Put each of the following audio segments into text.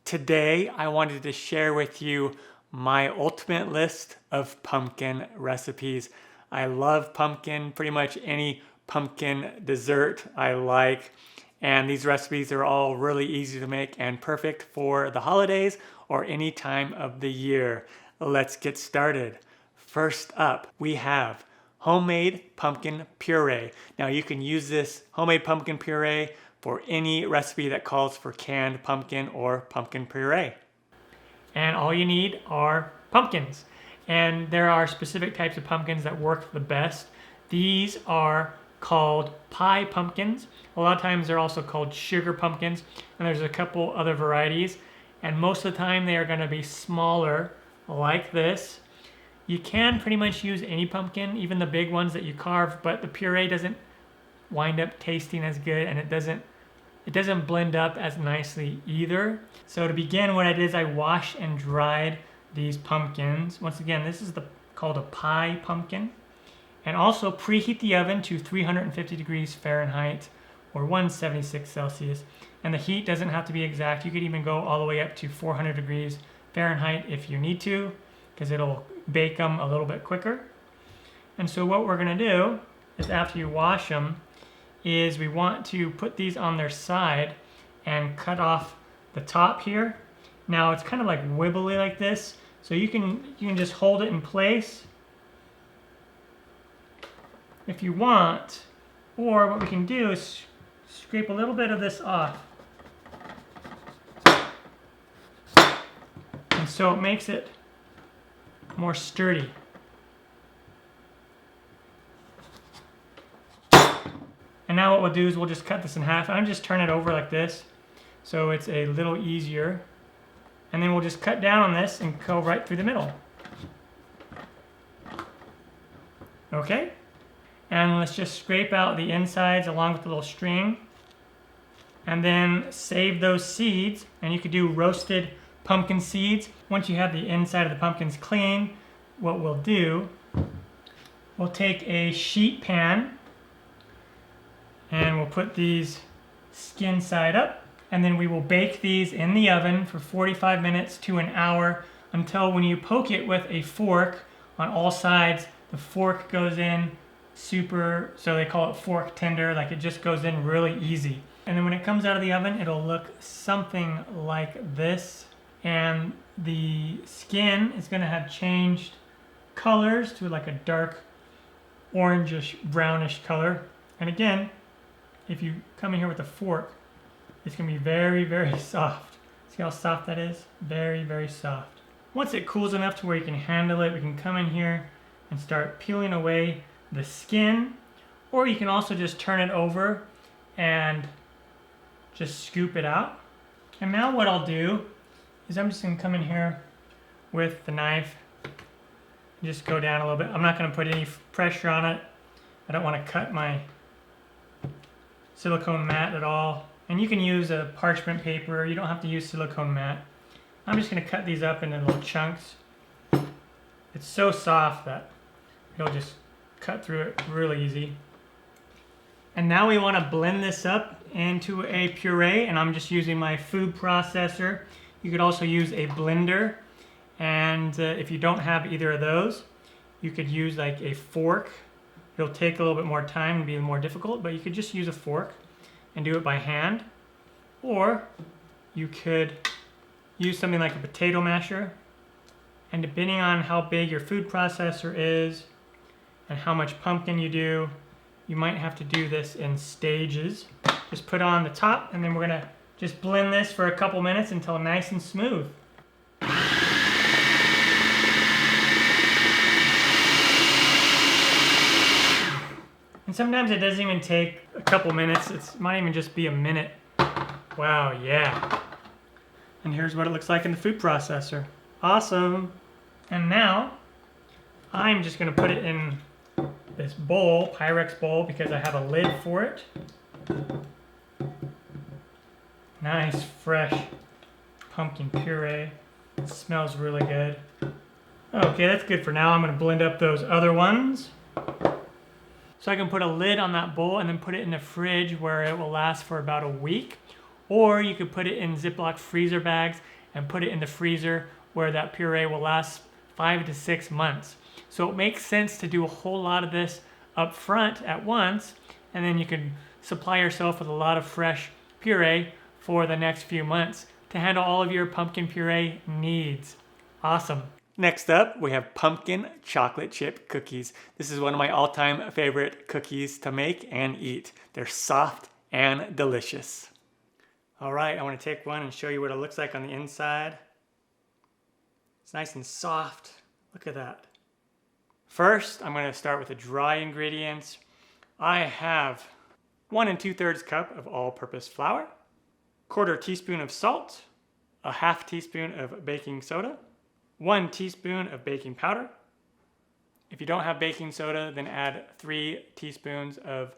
Today, I wanted to share with you my ultimate list of pumpkin recipes. I love pumpkin, pretty much any pumpkin dessert I like. And these recipes are all really easy to make and perfect for the holidays or any time of the year. Let's get started. First up, we have homemade pumpkin puree. Now you can use this homemade pumpkin puree for any recipe that calls for canned pumpkin or pumpkin puree. And all you need are pumpkins. And there are specific types of pumpkins that work the best. These are called pie pumpkins. A lot of times they're also called sugar pumpkins, and there's a couple other varieties. And most of the time they are going to be smaller like this. You can pretty much use any pumpkin, even the big ones that you carve, but the puree doesn't wind up tasting as good, and it doesn't blend up as nicely either. So to begin, what I did is I washed and dried these pumpkins. Once again, this is called a pie pumpkin. And also preheat the oven to 350 degrees Fahrenheit or 176 Celsius. And the heat doesn't have to be exact. You could even go all the way up to 400 degrees Fahrenheit if you need to, because it'll bake them a little bit quicker. And so what we're gonna do is, after you wash them, is we want to put these on their side and cut off the top here. Now it's kind of like wibbly like this, so you can just hold it in place if you want, or what we can do is scrape a little bit of this off. And so it makes it more sturdy. And now what we'll do is we'll just cut this in half. I'm just turn it over like this, so it's a little easier. And then we'll just cut down on this and go right through the middle. Okay? And let's just scrape out the insides along with the little string. And then save those seeds. And you could do roasted pumpkin seeds. Once you have the inside of the pumpkins clean, what we'll do, we'll take a sheet pan and we'll put these skin side up, and then we will bake these in the oven for 45 minutes to an hour until when you poke it with a fork on all sides, the fork goes in super, so they call it fork tender, like it just goes in really easy. And then when it comes out of the oven, it'll look something like this. And the skin is gonna have changed colors to like a dark orangish brownish color. And again, if you come in here with a fork, it's gonna be very, very soft. See how soft that is? Very, very soft. Once it cools enough to where you can handle it, we can come in here and start peeling away the skin, or you can also just turn it over and just scoop it out. And now what I'll do is I'm just gonna come in here with the knife and just go down a little bit. I'm not gonna put any pressure on it. I don't wanna cut my silicone mat at all. And you can use a parchment paper. You don't have to use silicone mat. I'm just gonna cut these up into little chunks. It's so soft that it'll just cut through it really easy. And now we wanna blend this up into a puree, and I'm just using my food processor. You could also use a blender. And if you don't have either of those, you could use like a fork. It'll take a little bit more time and be more difficult, but you could just use a fork and do it by hand. Or you could use something like a potato masher. And depending on how big your food processor is and how much pumpkin you do, you might have to do this in stages. Just put on the top, and then we're gonna just blend this for a couple minutes until nice and smooth. And sometimes it doesn't even take a couple minutes. It might even just be a minute. Wow, yeah. And here's what it looks like in the food processor. Awesome. And now, I'm just gonna put it in this bowl, Pyrex bowl, because I have a lid for it. Nice, fresh pumpkin puree. It smells really good. Okay, that's good for now. I'm gonna blend up those other ones. So I can put a lid on that bowl and then put it in the fridge where it will last for about a week. Or you could put it in Ziploc freezer bags and put it in the freezer where that puree will last 5 to 6 months. So it makes sense to do a whole lot of this up front at once, and then you can supply yourself with a lot of fresh puree for the next few months to handle all of your pumpkin puree needs. Awesome. Next up, we have pumpkin chocolate chip cookies. This is one of my all-time favorite cookies to make and eat. They're soft and delicious. All right, I want to take one and show you what it looks like on the inside. It's nice and soft. Look at that. First, I'm going to start with the dry ingredients. I have 1 2/3 cup of all-purpose flour, 1/4 teaspoon of salt, a 1/2 teaspoon of baking soda, 1 teaspoon of baking powder. If you don't have baking soda, then add 3 teaspoons of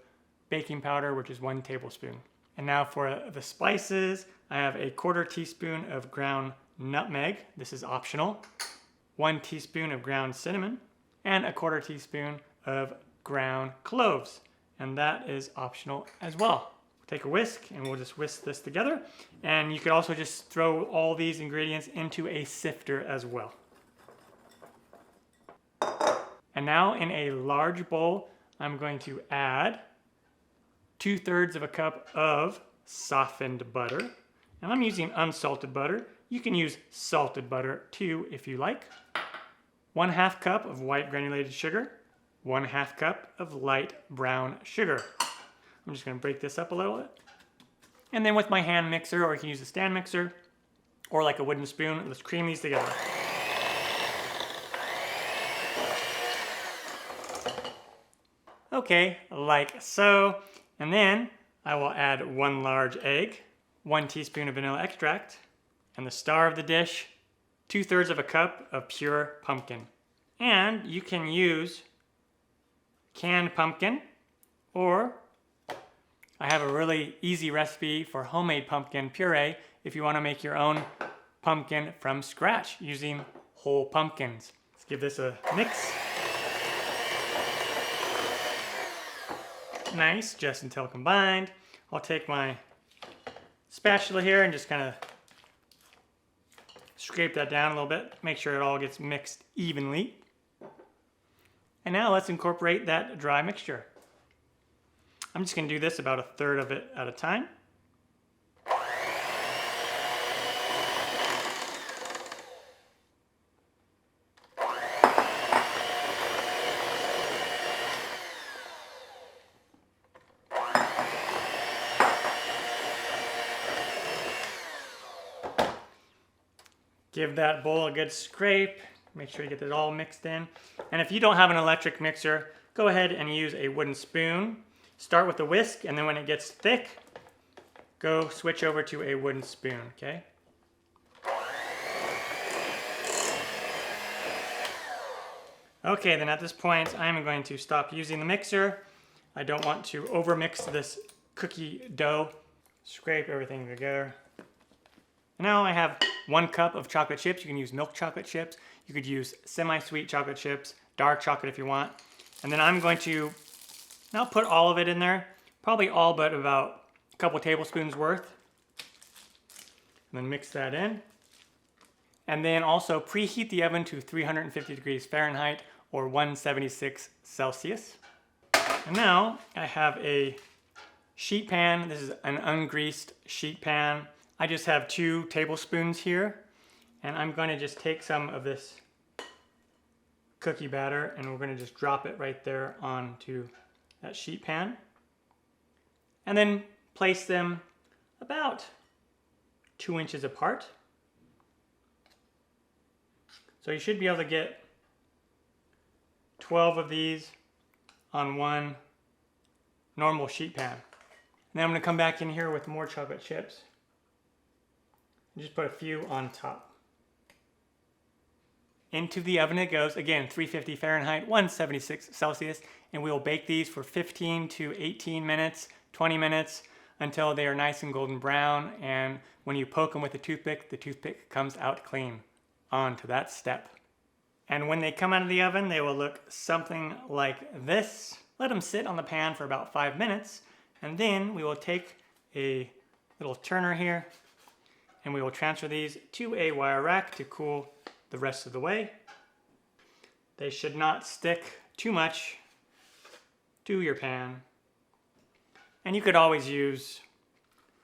baking powder, which is 1 tablespoon. And now for the spices, I have a 1/4 teaspoon of ground nutmeg. This is optional. 1 teaspoon of ground cinnamon and a 1/4 teaspoon of ground cloves. And that is optional as well. Take a whisk and we'll just whisk this together. And you could also just throw all these ingredients into a sifter as well. And now in a large bowl, I'm going to add 2/3 of a cup of softened butter. And I'm using unsalted butter. You can use salted butter too if you like. 1/2 cup of white granulated sugar. 1/2 cup of light brown sugar. I'm just going to break this up a little bit. And then with my hand mixer, or you can use a stand mixer, or like a wooden spoon, let's cream these together. Okay, like so. And then I will add 1 large egg, 1 teaspoon of vanilla extract, and the star of the dish, 2/3 of a cup of pure pumpkin. And you can use canned pumpkin, or I have a really easy recipe for homemade pumpkin puree if you want to make your own pumpkin from scratch using whole pumpkins. Let's give this a mix. Nice, just until combined. I'll take my spatula here and just kind of scrape that down a little bit, make sure it all gets mixed evenly. And now let's incorporate that dry mixture. I'm just going to do this about 1/3 of it at a time. Give that bowl a good scrape. Make sure you get it all mixed in. And if you don't have an electric mixer, go ahead and use a wooden spoon. Start with the whisk, and then when it gets thick, go switch over to a wooden spoon, okay? Okay, then at this point, I'm going to stop using the mixer. I don't want to overmix this cookie dough. Scrape everything together. Now I have 1 cup of chocolate chips. You can use milk chocolate chips. You could use semi-sweet chocolate chips, dark chocolate if you want. And then I'm going to now put all of it in there. Probably all but about a couple tablespoons worth. And then mix that in. And then also preheat the oven to 350 degrees Fahrenheit or 176 Celsius. And now I have a sheet pan. This is an ungreased sheet pan. I just have 2 tablespoons here. And I'm going to just take some of this cookie batter and we're going to just drop it right there onto that sheet pan. And then place them about 2 inches apart. So you should be able to get 12 of these on one normal sheet pan. Now I'm going to come back in here with more chocolate chips. And just put a few on top. Into the oven it goes, again 350 Fahrenheit, 176 Celsius, and we will bake these for 15 to 18 minutes, 20 minutes, until they are nice and golden brown, and when you poke them with a toothpick, the toothpick comes out clean. On to that step. And when they come out of the oven, they will look something like this. Let them sit on the pan for about 5 minutes, and then we will take a little turner here, and we will transfer these to a wire rack to cool the rest of the way. They should not stick too much to your pan. And you could always use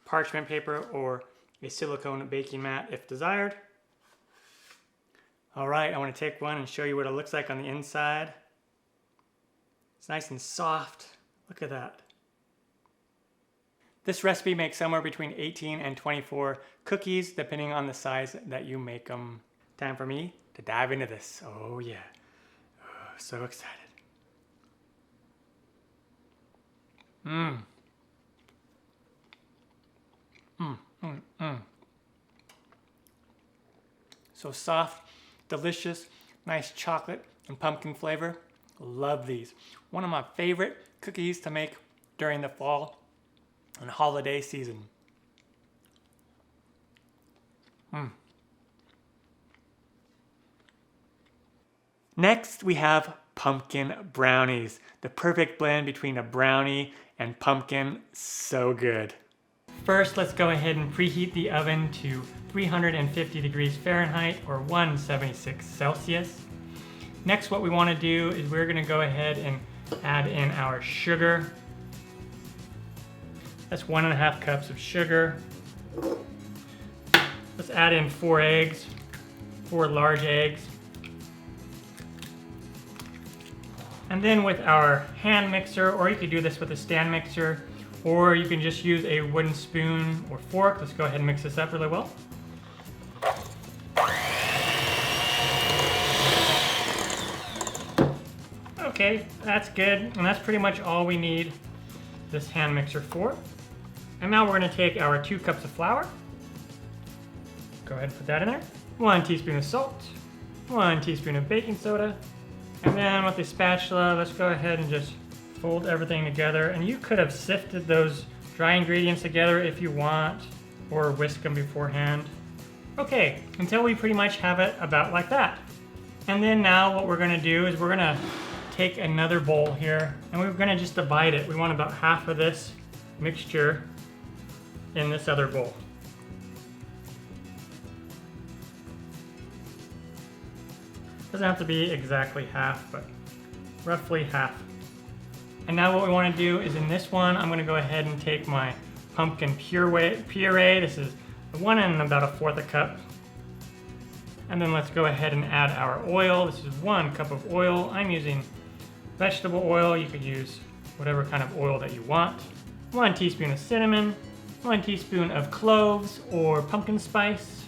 parchment paper or a silicone baking mat if desired. All right, I want to take one and show you what it looks like on the inside. It's nice and soft. Look at that. This recipe makes somewhere between 18 and 24 cookies, depending on the size that you make them. Time for me to dive into this. Oh yeah, oh, so excited. So soft, delicious, nice chocolate and pumpkin flavor. Love these. One of my favorite cookies to make during the fall and holiday season. Next, we have pumpkin brownies. The perfect blend between a brownie and pumpkin. So good. First, let's go ahead and preheat the oven to 350 degrees Fahrenheit or 176 Celsius. Next, what we want to do is we're going to go ahead and add in our sugar. That's 1.5 cups of sugar. Let's add in 4 eggs, 4 large eggs. And then with our hand mixer, or you could do this with a stand mixer, or you can just use a wooden spoon or fork. Let's go ahead and mix this up really well. Okay, that's good, and that's pretty much all we need this hand mixer for. And now we're going to take our 2 cups of flour. Go ahead and put that in there. 1 teaspoon of salt, 1 teaspoon of baking soda, and then with the spatula, let's go ahead and just fold everything together. And you could have sifted those dry ingredients together if you want, or whisk them beforehand. Okay, until we pretty much have it about like that. And then now what we're going to do is we're going to take another bowl here, and we're going to just divide it. We want about half of this mixture in this other bowl. Doesn't have to be exactly half, but roughly half. And now what we want to do is in this one, I'm going to go ahead and take my pumpkin puree. This is 1 and about 1/4 cup. And then let's go ahead and add our oil. This is 1 cup of oil. I'm using vegetable oil. You could use whatever kind of oil that you want. 1 teaspoon of cinnamon, 1 teaspoon of cloves or pumpkin spice.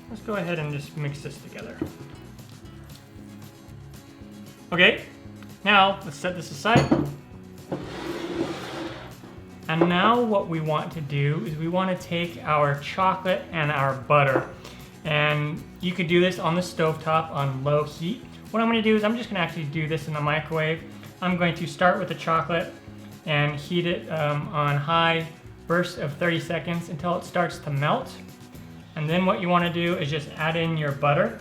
Let's go ahead and just mix this together. Okay, now let's set this aside. And now what we want to do is we want to take our chocolate and our butter. And you could do this on the stovetop on low heat. What I'm going to do is I'm just going to actually do this in the microwave. I'm going to start with the chocolate and heat it on high bursts of 30 seconds until it starts to melt. And then what you want to do is just add in your butter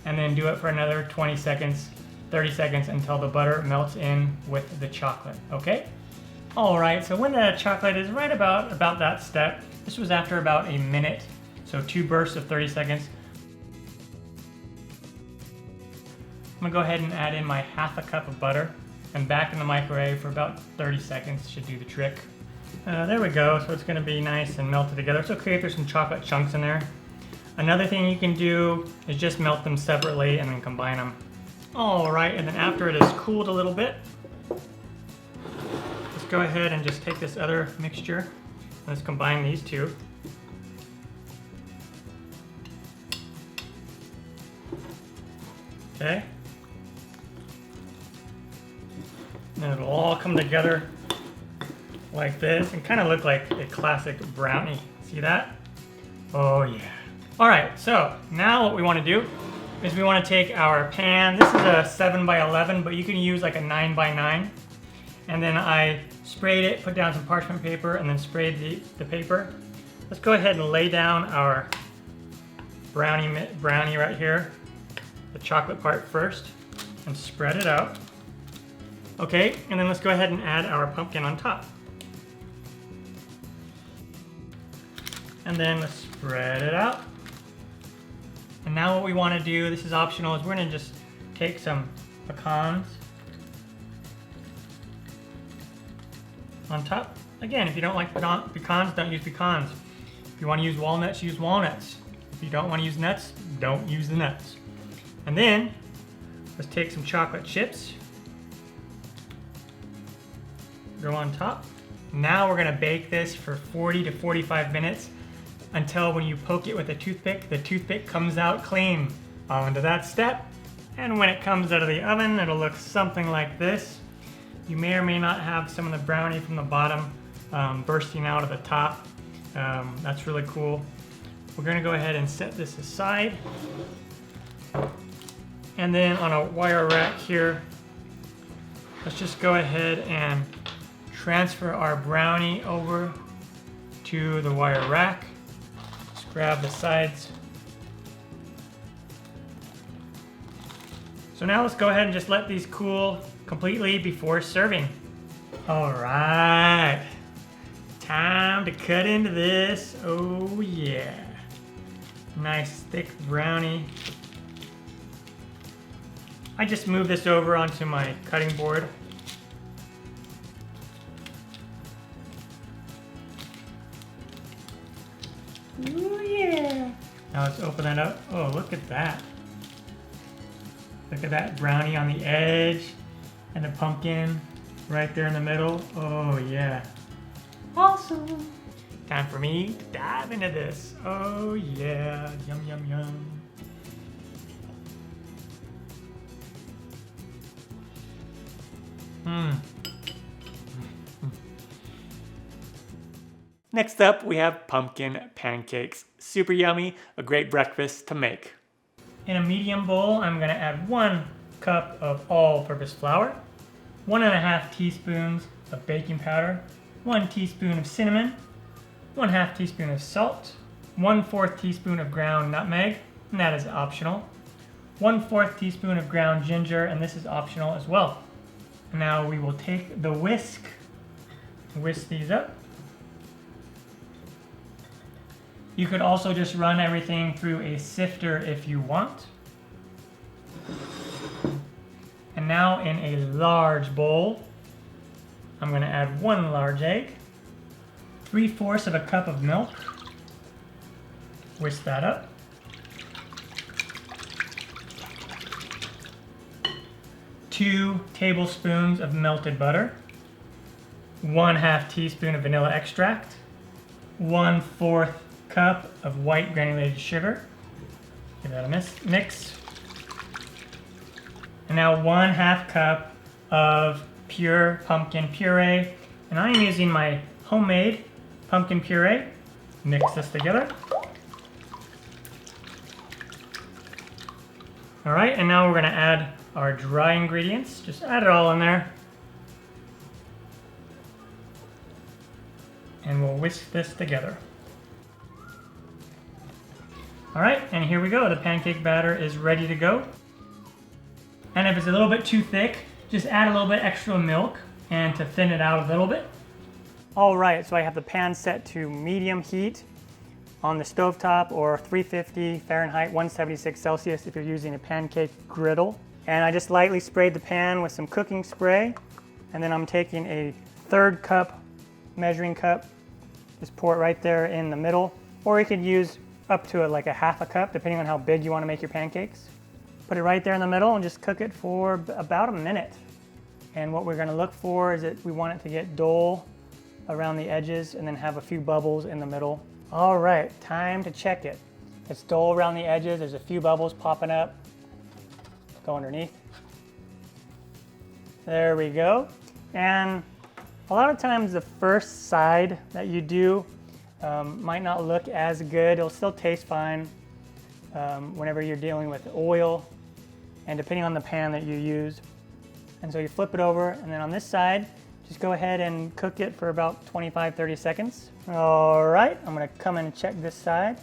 and then do it for another 20 seconds, 30 seconds until the butter melts in with the chocolate, okay? All right, so when the chocolate is right about that step, this was after about a minute, so 2 bursts of 30 seconds. I'm gonna go ahead and add in my 1/2 cup of butter and back in the microwave for about 30 seconds, should do the trick. There we go, so it's gonna be nice and melted together. It's okay if there's some chocolate chunks in there. Another thing you can do is just melt them separately and then combine them. All right, and then after it has cooled a little bit, let's go ahead and just take this other mixture. Let's combine these two. Okay. And it'll all come together like this and kind of look like a classic brownie. See that? Oh yeah. All right, so now what we want to do is we want to take our pan. This is a 7x11, but you can use like a 9x9. And then I sprayed it, put down some parchment paper, and then sprayed the paper. Let's go ahead and lay down our brownie right here, the chocolate part first, and spread it out. Okay, and then let's go ahead and add our pumpkin on top. And then let's Spread it out. And now what we want to do, this is optional, is we're going to just take some pecans on top. Again, if you don't like pecans, don't use pecans. If you want to use walnuts, use walnuts. If you don't want to use nuts, don't use the nuts. And then, let's take some chocolate chips. Go on top. Now we're going to bake this for 40 to 45 minutes until when you poke it with a toothpick, the toothpick comes out clean. On to that step. And when it comes out of the oven, it'll look something like this. You may or may not have some of the brownie from the bottom bursting out of the top. That's really cool. We're going to go ahead and set this aside. And then on a wire rack here, let's just go ahead and transfer our brownie over to the wire rack. Just grab the sides. So now let's go ahead and just let these cool completely before serving. All right, time to cut into this. Oh yeah, nice thick brownie. I just move this over onto my cutting board. Oh yeah. Now let's open that up. Oh, look at that. Look at that brownie on the edge and the pumpkin right there in the middle. Oh yeah. Awesome. Time for me to dive into this. Oh yeah. Yum, yum, yum. Next up, we have pumpkin pancakes. Super yummy, a great breakfast to make. In a medium bowl, I'm going to add 1 cup of all-purpose flour, 1.5 teaspoons of baking powder, 1 teaspoon of cinnamon, 1/2 teaspoon of salt, 1/4 teaspoon of ground nutmeg, and that is optional, 1/4 teaspoon of ground ginger, and this is optional as well. Now we will take the whisk these up. You could also just run everything through a sifter if you want. And now in a large bowl, I'm going to add 1 large egg, 3/4 of a cup of milk, whisk that up, 2 tablespoons of melted butter, 1/2 teaspoon of vanilla extract, 1/4 cup of white granulated sugar. Give that a mix. And now 1/2 cup of pure pumpkin puree. And I'm using my homemade pumpkin puree. Mix this together. All right, and now we're gonna add our dry ingredients. Just add it all in there. And we'll whisk this together. All right, and here we go. The pancake batter is ready to go. And if it's a little bit too thick, just add a little bit extra milk and to thin it out a little bit. All right, so I have the pan set to medium heat on the stovetop, or 350 Fahrenheit, 176 Celsius if you're using a pancake griddle. And I just lightly sprayed the pan with some cooking spray. And then I'm taking a 1/3 cup measuring cup, just pour it right there in the middle. Or you could use up to like a 1/2 cup, depending on how big you want to make your pancakes. Put it right there in the middle and just cook it for about a minute. And what we're going to look for is that we want it to get dull around the edges and then have a few bubbles in the middle. All right, time to check it. It's dull around the edges. There's a few bubbles popping up. Go underneath. There we go. And a lot of times the first side that you do might not look as good. It'll still taste fine whenever you're dealing with oil and depending on the pan that you use. And so you flip it over, and then on this side, just go ahead and cook it for about 25-30 seconds. All right, I'm gonna come in and check this side.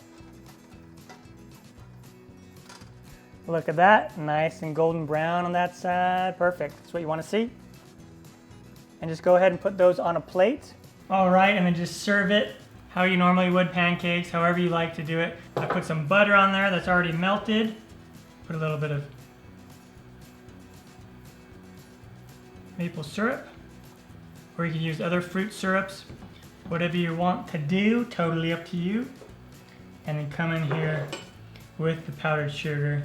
Look at that, nice and golden brown on that side. Perfect, that's what you wanna see. And just go ahead and put those on a plate. All right, and then just serve it how you normally would pancakes, however you like to do it. I put some butter on there that's already melted. Put a little bit of maple syrup, or you can use other fruit syrups. Whatever you want to do, totally up to you. And then come in here with the powdered sugar.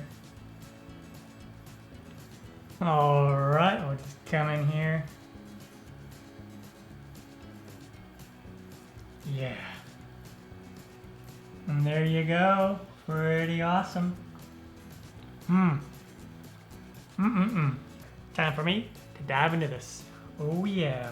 All right, we'll just come in here. Yeah. And there you go. Pretty awesome. Time for me to dive into this. Oh yeah.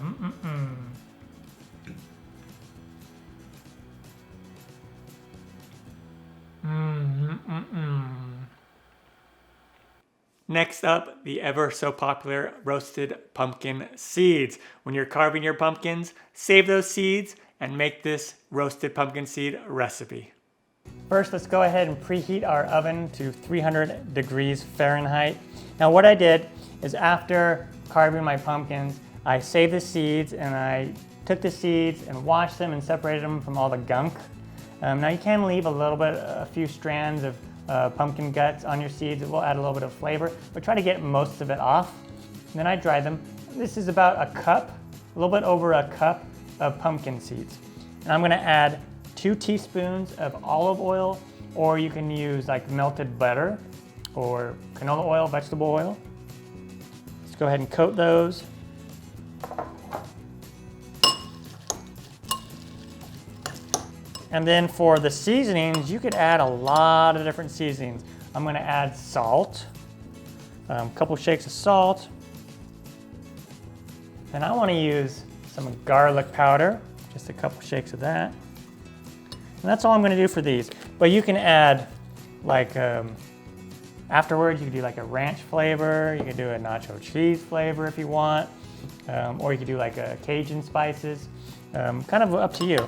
Next up, the ever so popular roasted pumpkin seeds. When you're carving your pumpkins, save those seeds and make this roasted pumpkin seed recipe. First, let's go ahead and preheat our oven to 300 degrees Fahrenheit. Now what I did is after carving my pumpkins, I saved the seeds and I took the seeds and washed them and separated them from all the gunk. Now you can leave a few strands of pumpkin guts on your seeds. It will add a little bit of flavor, but try to get most of it off. And then I dried them. This is about a cup, a little bit over a cup of pumpkin seeds. And I'm gonna add 2 teaspoons of olive oil, or you can use like melted butter or canola oil, vegetable oil. Let's go ahead and coat those. And then for the seasonings, you could add a lot of different seasonings. I'm gonna add salt, a couple shakes of salt. And I wanna use some garlic powder, just a couple shakes of that. And that's all I'm gonna do for these. But you can add like, afterwards you can do like a ranch flavor, you can do a nacho cheese flavor if you want, or you can do like a Cajun spices, kind of up to you.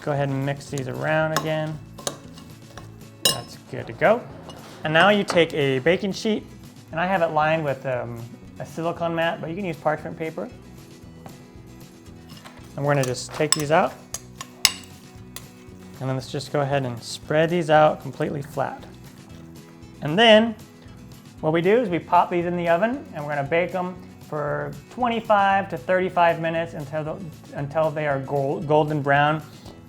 Go ahead and mix these around again. That's good to go. And now you take a baking sheet, and I have it lined with a silicone mat, but you can use parchment paper. And we're gonna just take these out. And then let's just go ahead and spread these out completely flat. And then what we do is we pop these in the oven, and we're gonna bake them for 25 to 35 minutes until they are golden brown.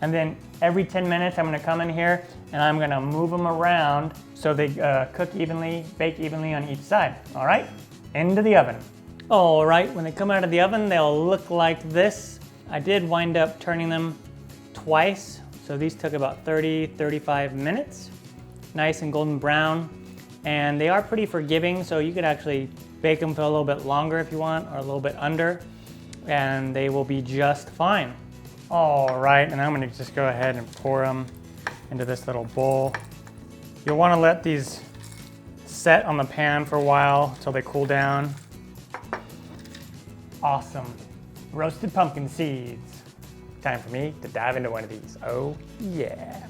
And then every 10 minutes, I'm gonna come in here and I'm gonna move them around so they cook evenly, bake evenly on each side. All right, into the oven. All right, when they come out of the oven, they'll look like this. I did wind up turning them twice. So these took about 35 minutes. Nice and golden brown. And they are pretty forgiving, so you could actually bake them for a little bit longer if you want, or a little bit under, and they will be just fine. All right, and I'm gonna just go ahead and pour them into this little bowl. You'll wanna let these set on the pan for a while until they cool down. Awesome, roasted pumpkin seeds. Time for me to dive into one of these. Oh yeah.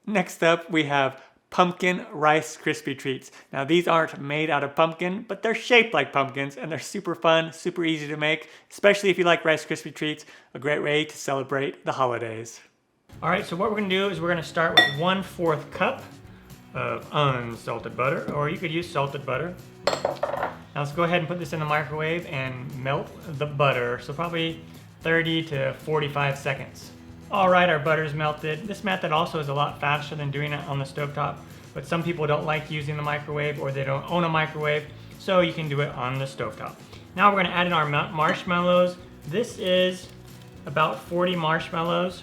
Next up, we have pumpkin Rice Krispy treats. Now these aren't made out of pumpkin, but they're shaped like pumpkins and they're super fun, super easy to make, especially if you like Rice Krispy treats, a great way to celebrate the holidays. All right, so what we're gonna do is we're gonna start with 1/4 cup of unsalted butter, or you could use salted butter. Now let's go ahead and put this in the microwave and melt the butter, so probably 30 to 45 seconds. All right, our butter's melted. This method also is a lot faster than doing it on the stovetop, but some people don't like using the microwave or they don't own a microwave, so you can do it on the stovetop. Now we're gonna add in our marshmallows. This is about 40 marshmallows.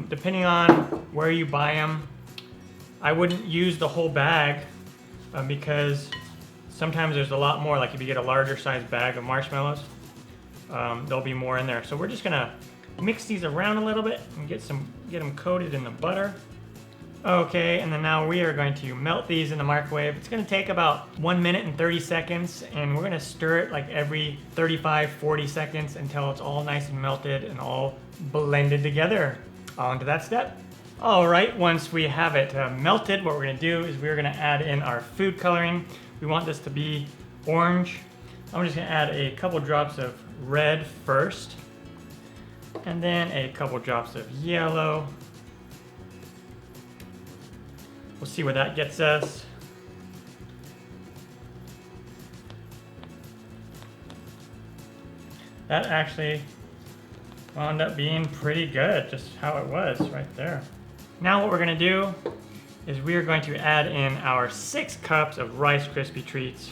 Depending on where you buy them, I wouldn't use the whole bag because sometimes there's a lot more, like if you get a larger size bag of marshmallows, there'll be more in there. So we're just gonna mix these around a little bit and get them coated in the butter. Okay, and then now we are going to melt these in the microwave. It's gonna take about 1 minute and 30 seconds, and we're gonna stir it like every 35, 40 seconds until it's all nice and melted and all blended together. On to that step. All right, once we have it melted, what we're gonna do is we're gonna add in our food coloring. We want this to be orange. I'm just gonna add a couple drops of red first, and then a couple drops of yellow. We'll see where that gets us. That actually wound up being pretty good, just how it was right there. Now what we're gonna do is we are going to add in our 6 cups of Rice Krispie treats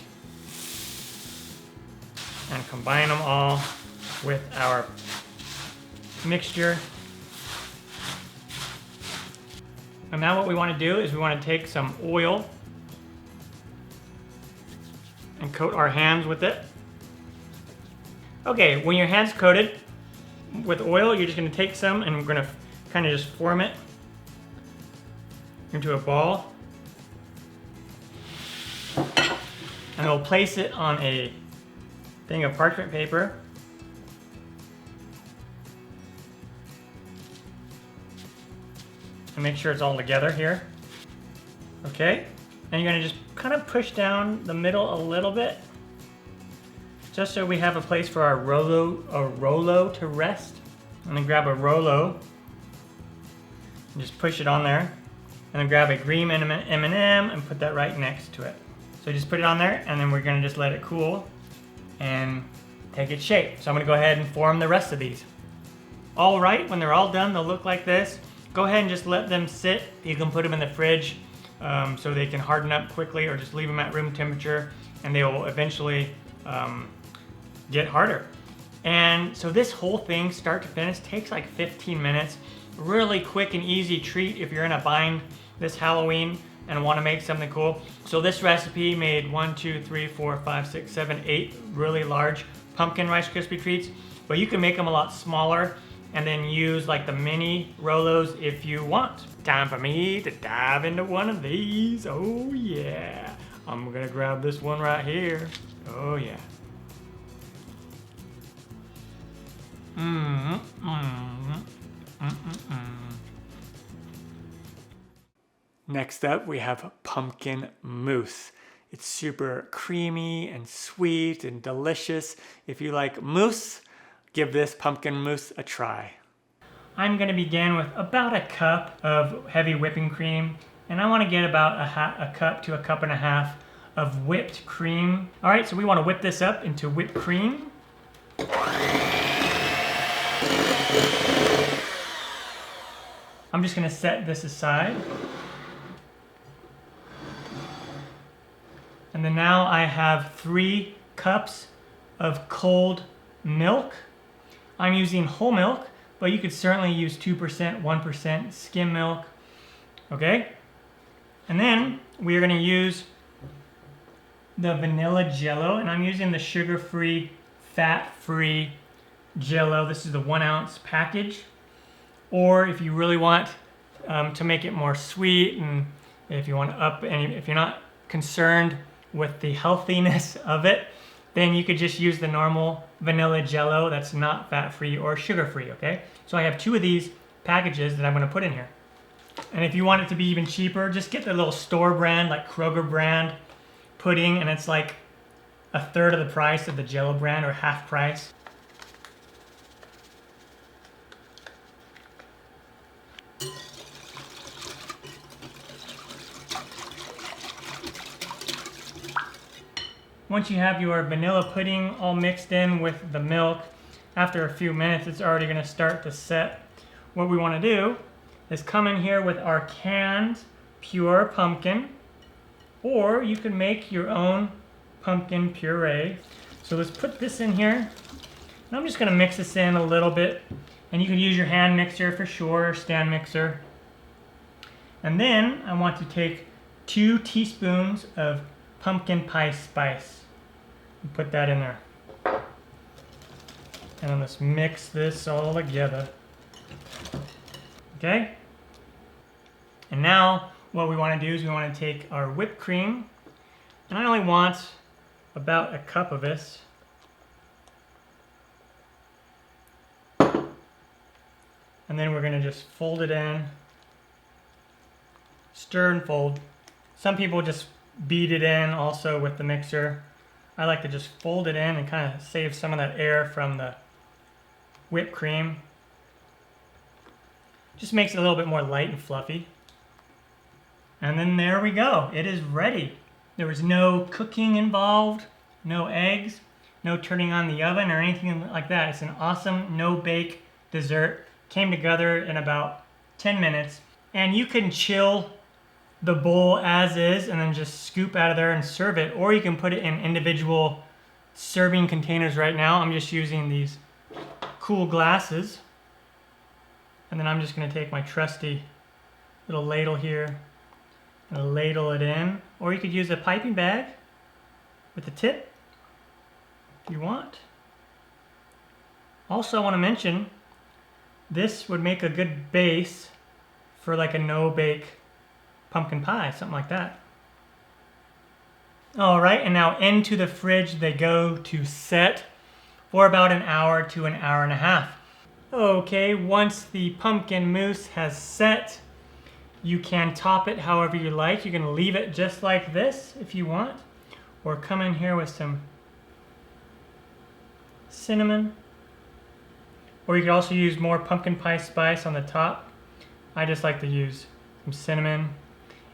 and combine them all with our mixture. And now what we want to do is we want to take some oil and coat our hands with it. Okay, when your hand's coated with oil, you're just going to take some and we're going to kind of just form it into a ball. And we'll place it on a thing of parchment paper. And make sure it's all together here. Okay, and you're gonna just kind of push down the middle a little bit, just so we have a place for our Rolo to rest. And then grab a Rolo and just push it on there. And then grab a green M&M and put that right next to it. So just put it on there, and then we're gonna just let it cool and take its shape. So I'm gonna go ahead and form the rest of these. All right, when they're all done, they'll look like this. Go ahead and just let them sit. You can put them in the fridge so they can harden up quickly, or just leave them at room temperature and they will eventually get harder. And so this whole thing, start to finish, takes like 15 minutes. Really quick and easy treat if you're in a bind this Halloween and want to make something cool. So this recipe made 1, 2, 3, 4, 5, 6, 7, 8 really large pumpkin Rice Krispie treats, but you can make them a lot smaller and then use like the mini Rolos if you want. Time for me to dive into one of these. Oh yeah. I'm gonna grab this one right here. Oh yeah. Next up, we have pumpkin mousse. It's super creamy and sweet and delicious. If you like mousse, give this pumpkin mousse a try. I'm gonna begin with about a cup of heavy whipping cream, and I wanna get about a cup to a cup and a half of whipped cream. All right, so we wanna whip this up into whipped cream. I'm just gonna set this aside. And then now I have 3 cups of cold milk. I'm using whole milk, but you could certainly use 2%, 1% skim milk, okay? And then we are gonna use the vanilla Jello, and I'm using the sugar-free, fat-free Jello. This is the 1 ounce package. Or if you really want to make it more sweet, and if you want to if you're not concerned with the healthiness of it, then you could just use the normal vanilla Jello that's not fat-free or sugar-free, okay? So I have 2 of these packages that I'm gonna put in here. And if you want it to be even cheaper, just get the little store brand, like Kroger brand pudding, and it's like 1/3 of the price of the Jello brand, or half price. Once you have your vanilla pudding all mixed in with the milk, after a few minutes it's already going to start to set. What we want to do is come in here with our canned pure pumpkin, or you can make your own pumpkin puree. So let's put this in here. And I'm just going to mix this in a little bit, and you can use your hand mixer for sure, or stand mixer. And then I want to take 2 teaspoons of pumpkin pie spice and put that in there. And then let's mix this all together. Okay? And now what we want to do is we want to take our whipped cream, and I only want about a cup of this. And then we're going to just fold it in, stir and fold. Some people just beat it in also with the mixer. I like to just fold it in and kind of save some of that air from the whipped cream. Just makes it a little bit more light and fluffy. And then there we go. It is ready. There was no cooking involved, no eggs, no turning on the oven or anything like that. It's an awesome no-bake dessert. Came together in about 10 minutes. And you can chill the bowl as is and then just scoop out of there and serve it. Or you can put it in individual serving containers right now. I'm just using these cool glasses. And then I'm just going to take my trusty little ladle here and ladle it in. Or you could use a piping bag with a tip if you want. Also, I want to mention this would make a good base for like a no-bake pumpkin pie, something like that. All right, and now into the fridge they go to set for about an hour to an hour and a half. Okay, once the pumpkin mousse has set, you can top it however you like. You can leave it just like this if you want, or come in here with some cinnamon, or you could also use more pumpkin pie spice on the top. I just like to use some cinnamon,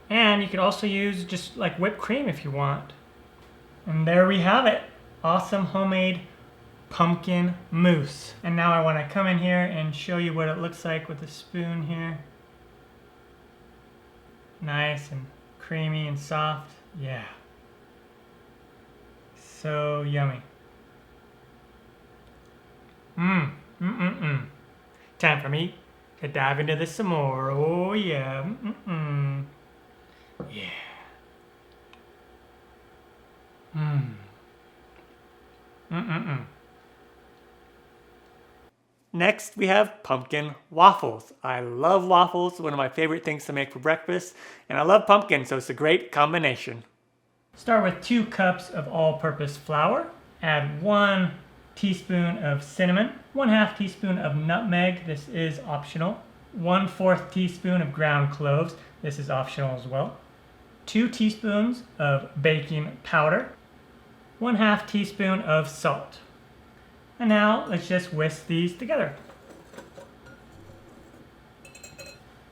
and you could also use just like whipped cream if you want. And there we have it, awesome homemade pumpkin mousse. And now I want to come in here and show you what it looks like with a spoon here. Nice and creamy and soft. Yeah. So yummy. Time for me to dive into this some more. Oh yeah. Yeah. Next, we have pumpkin waffles. I love waffles, one of my favorite things to make for breakfast, and I love pumpkin, so it's a great combination. Start with 2 cups of all-purpose flour. Add 1 teaspoon of cinnamon, 1/2 teaspoon of nutmeg, this is optional, 1/4 teaspoon of ground cloves, this is optional as well, 2 teaspoons of baking powder, 1/2 teaspoon of salt. And now let's just whisk these together.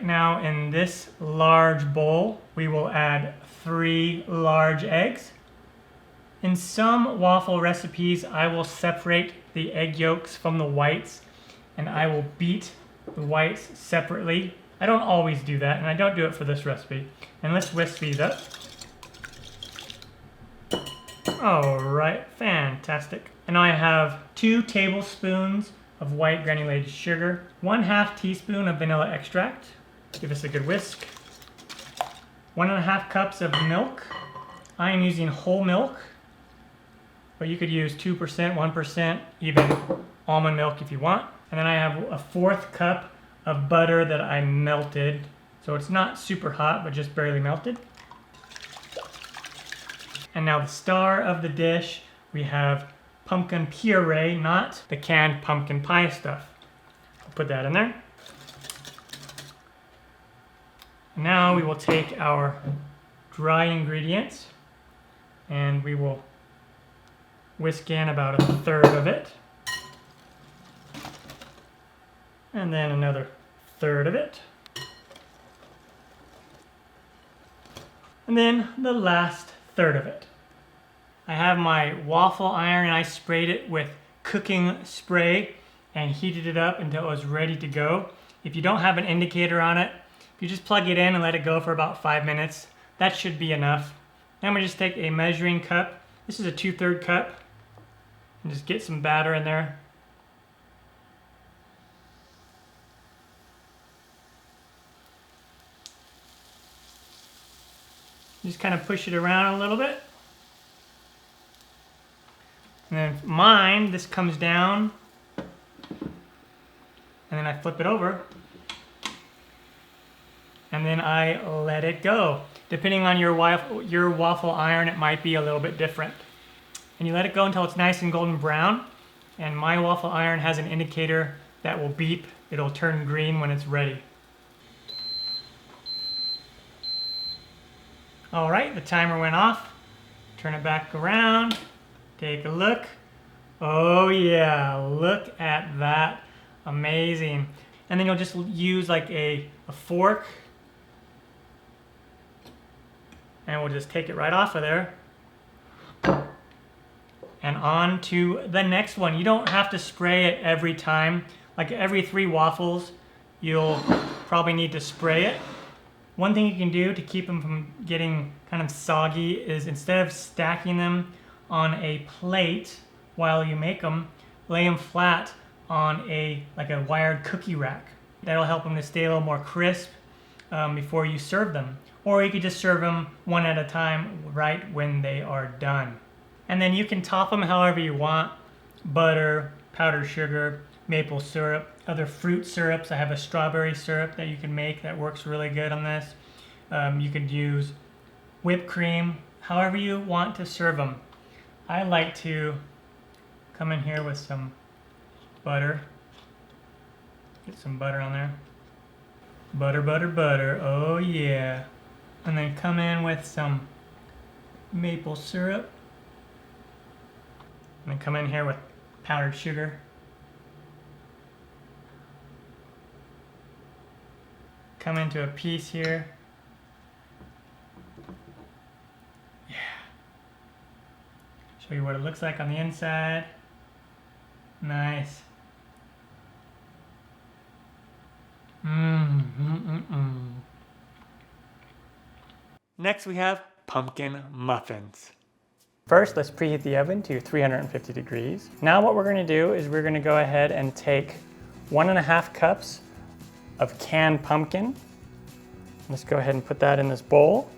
Now in this large bowl, we will add 3 large eggs. In some waffle recipes, I will separate the egg yolks from the whites, and I will beat the whites separately. I don't always do that, and I don't do it for this recipe. And let's whisk these up. All right, fantastic. And now I have 2 tablespoons of white granulated sugar, 1/2 teaspoon of vanilla extract. Give this a good whisk. 1.5 cups of milk. I am using whole milk, but you could use 2%, 1%, even almond milk if you want. And then I have a 1/4 cup of butter that I melted. So it's not super hot, but just barely melted. And now the star of the dish, we have pumpkin puree, not the canned pumpkin pie stuff. I'll put that in there. Now we will take our dry ingredients and we will whisk in about 1/3 of it. And then another 1/3 of it. And then the last 1/3 of it. I have my waffle iron and I sprayed it with cooking spray and heated it up until it was ready to go. If you don't have an indicator on it, if you just plug it in and let it go for about 5 minutes, that should be enough. Now I'm going to just take a measuring cup. This is a 2/3 cup. And just get some batter in there. Just kind of push it around a little bit. And then mine, this comes down. And then I flip it over. And then I let it go. Depending on your waffle iron, it might be a little bit different. And you let it go until it's nice and golden brown. And my waffle iron has an indicator that will beep. It'll turn green when it's ready. All right, the timer went off. Turn it back around. Take a look. Oh yeah, look at that. Amazing. And then you'll just use like a fork, and we'll just take it right off of there. And on to the next one. You don't have to spray it every time. Like every 3 waffles, you'll probably need to spray it. One thing you can do to keep them from getting kind of soggy is instead of stacking them on a plate while you make them, lay them flat on like a wired cookie rack. That'll help them to stay a little more crisp before you serve them. Or you could just serve them one at a time right when they are done. And then you can top them however you want. Butter, powdered sugar, maple syrup, other fruit syrups. I have a strawberry syrup that you can make that works really good on this. You could use whipped cream, however you want to serve them. I like to come in here with some butter. Get some butter on there. Butter, butter, butter. Oh yeah. And then come in with some maple syrup. And then come in here with powdered sugar. Come into a piece here. Yeah. Show you what it looks like on the inside. Nice. Next we have pumpkin muffins. First, let's preheat the oven to 350 degrees. Now what we're going to do is we're going to go ahead and take 1.5 cups of canned pumpkin. Let's go ahead and put that in this bowl.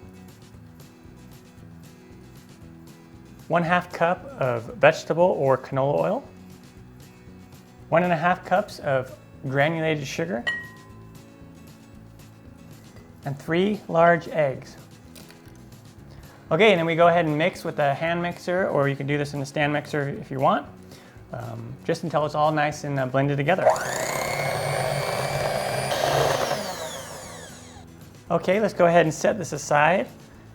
1/2 cup of vegetable or canola oil. 1.5 cups of granulated sugar. And 3 large eggs. Okay, and then we go ahead and mix with a hand mixer, or you can do this in a stand mixer if you want, just until it's all nice and blended together. Okay, let's go ahead and set this aside.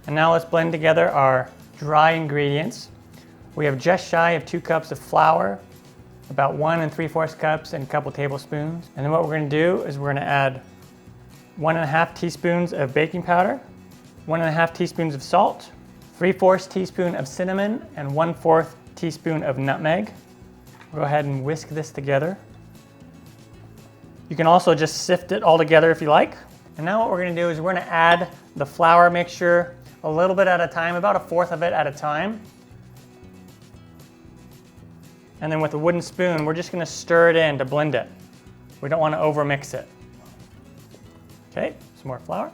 And now let's blend together our dry ingredients. We have just shy of 2 cups of flour, about 1 3/4 cups and a couple tablespoons. And then what we're gonna do is we're gonna add 1.5 teaspoons of baking powder, 1.5 teaspoons of salt, 3/4 teaspoon of cinnamon, and 1/4 teaspoon of nutmeg. We'll go ahead and whisk this together. You can also just sift it all together if you like. And now what we're gonna do is we're gonna add the flour mixture a little bit at a time, about 1/4 of it at a time. And then with a wooden spoon, we're just gonna stir it in to blend it. We don't wanna overmix it. Okay, some more flour.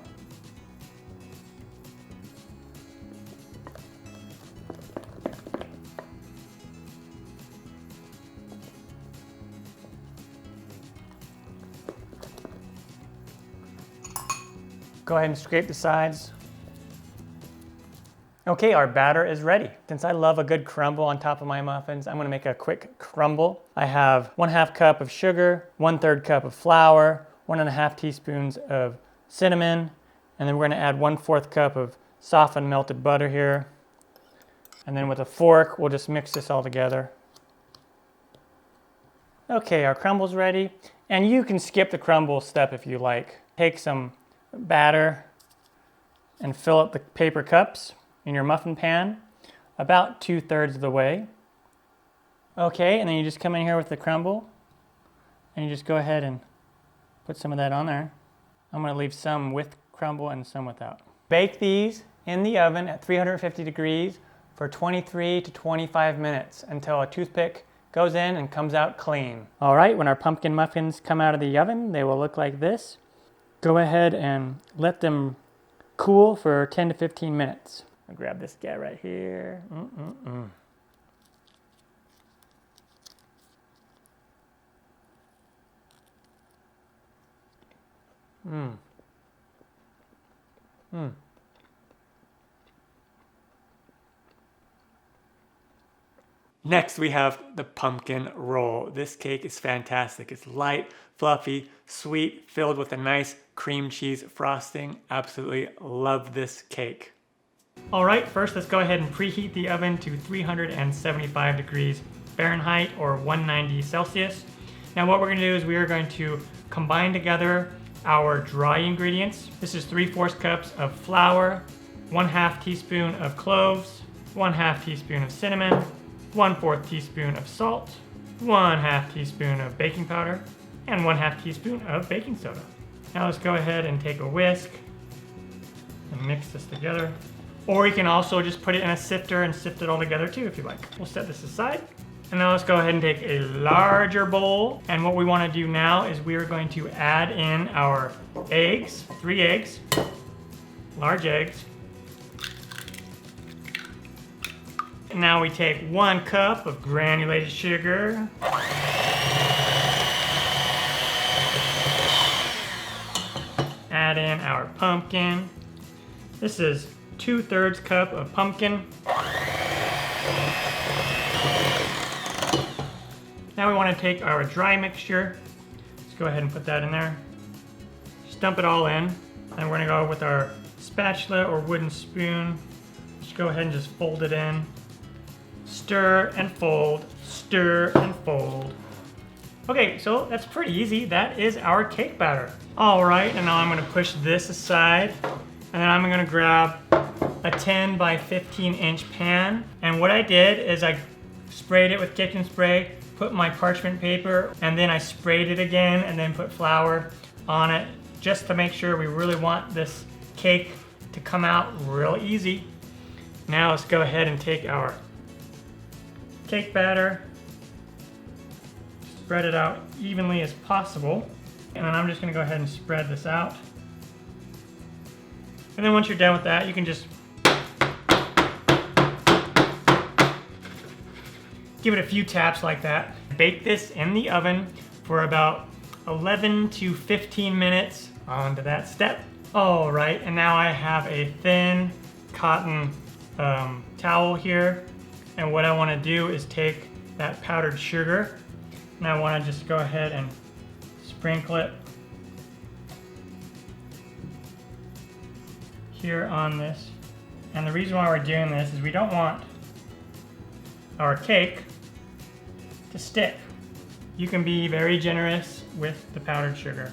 Go ahead and scrape the sides. Okay, our batter is ready. Since I love a good crumble on top of my muffins, I'm gonna make a quick crumble. I have 1/2 cup of sugar, 1/3 cup of flour, 1.5 teaspoons of cinnamon, and then we're gonna add 1/4 cup of softened melted butter here. And then with a fork, we'll just mix this all together. Okay, our crumble's ready. And you can skip the crumble step if you like. Take some batter and fill up the paper cups in your muffin pan about 2/3 of the way. Okay, and then you just come in here with the crumble and you just go ahead and put some of that on there. I'm going to leave some with crumble and some without. Bake these in the oven at 350 degrees for 23 to 25 minutes until a toothpick goes in and comes out clean. All right, when our pumpkin muffins come out of the oven, they will look like this. Go ahead and let them cool for 10 to 15 minutes. I'll grab this guy right here. Next we have the pumpkin roll. This cake is fantastic. It's light, fluffy, sweet, filled with a nice cream cheese frosting. Absolutely love this cake. All right, first let's go ahead and preheat the oven to 375 degrees Fahrenheit or 190 Celsius. Now what we're going to do is we are going to combine together our dry ingredients. This is 3/4 cups of flour, 1/2 teaspoon of cloves, 1/2 teaspoon of cinnamon, 1/4 teaspoon of salt, 1/2 teaspoon of baking powder, and 1/2 teaspoon of baking soda. Now let's go ahead and take a whisk and mix this together. Or you can also just put it in a sifter and sift it all together too if you like. We'll set this aside. And now let's go ahead and take a larger bowl. And what we want to do now is we are going to add in our eggs, 3 eggs, large eggs. And now we take 1 cup of granulated sugar. Add in our pumpkin. This is 2/3 cup of pumpkin. Now we want to take our dry mixture. Let's go ahead and put that in there. Just dump it all in. And we're going to go with our spatula or wooden spoon. Just go ahead and just fold it in. Stir and fold, stir and fold. Okay, so that's pretty easy. That is our cake batter. All right, and now I'm going to push this aside. And then I'm going to grab a 10 by 15 inch pan. And what I did is I sprayed it with kitchen spray, put my parchment paper, and then I sprayed it again and then put flour on it just to make sure we really want this cake to come out real easy. Now let's go ahead and take our cake batter, spread it out evenly as possible. And then I'm just going to go ahead and spread this out. And then once you're done with that, you can just give it a few taps like that. Bake this in the oven for about 11 to 15 minutes. On to that step. All right, and now I have a thin cotton towel here. And what I want to do is take that powdered sugar, and I want to just go ahead and sprinkle it here on this. And the reason why we're doing this is we don't want our cake to stick. You can be very generous with the powdered sugar.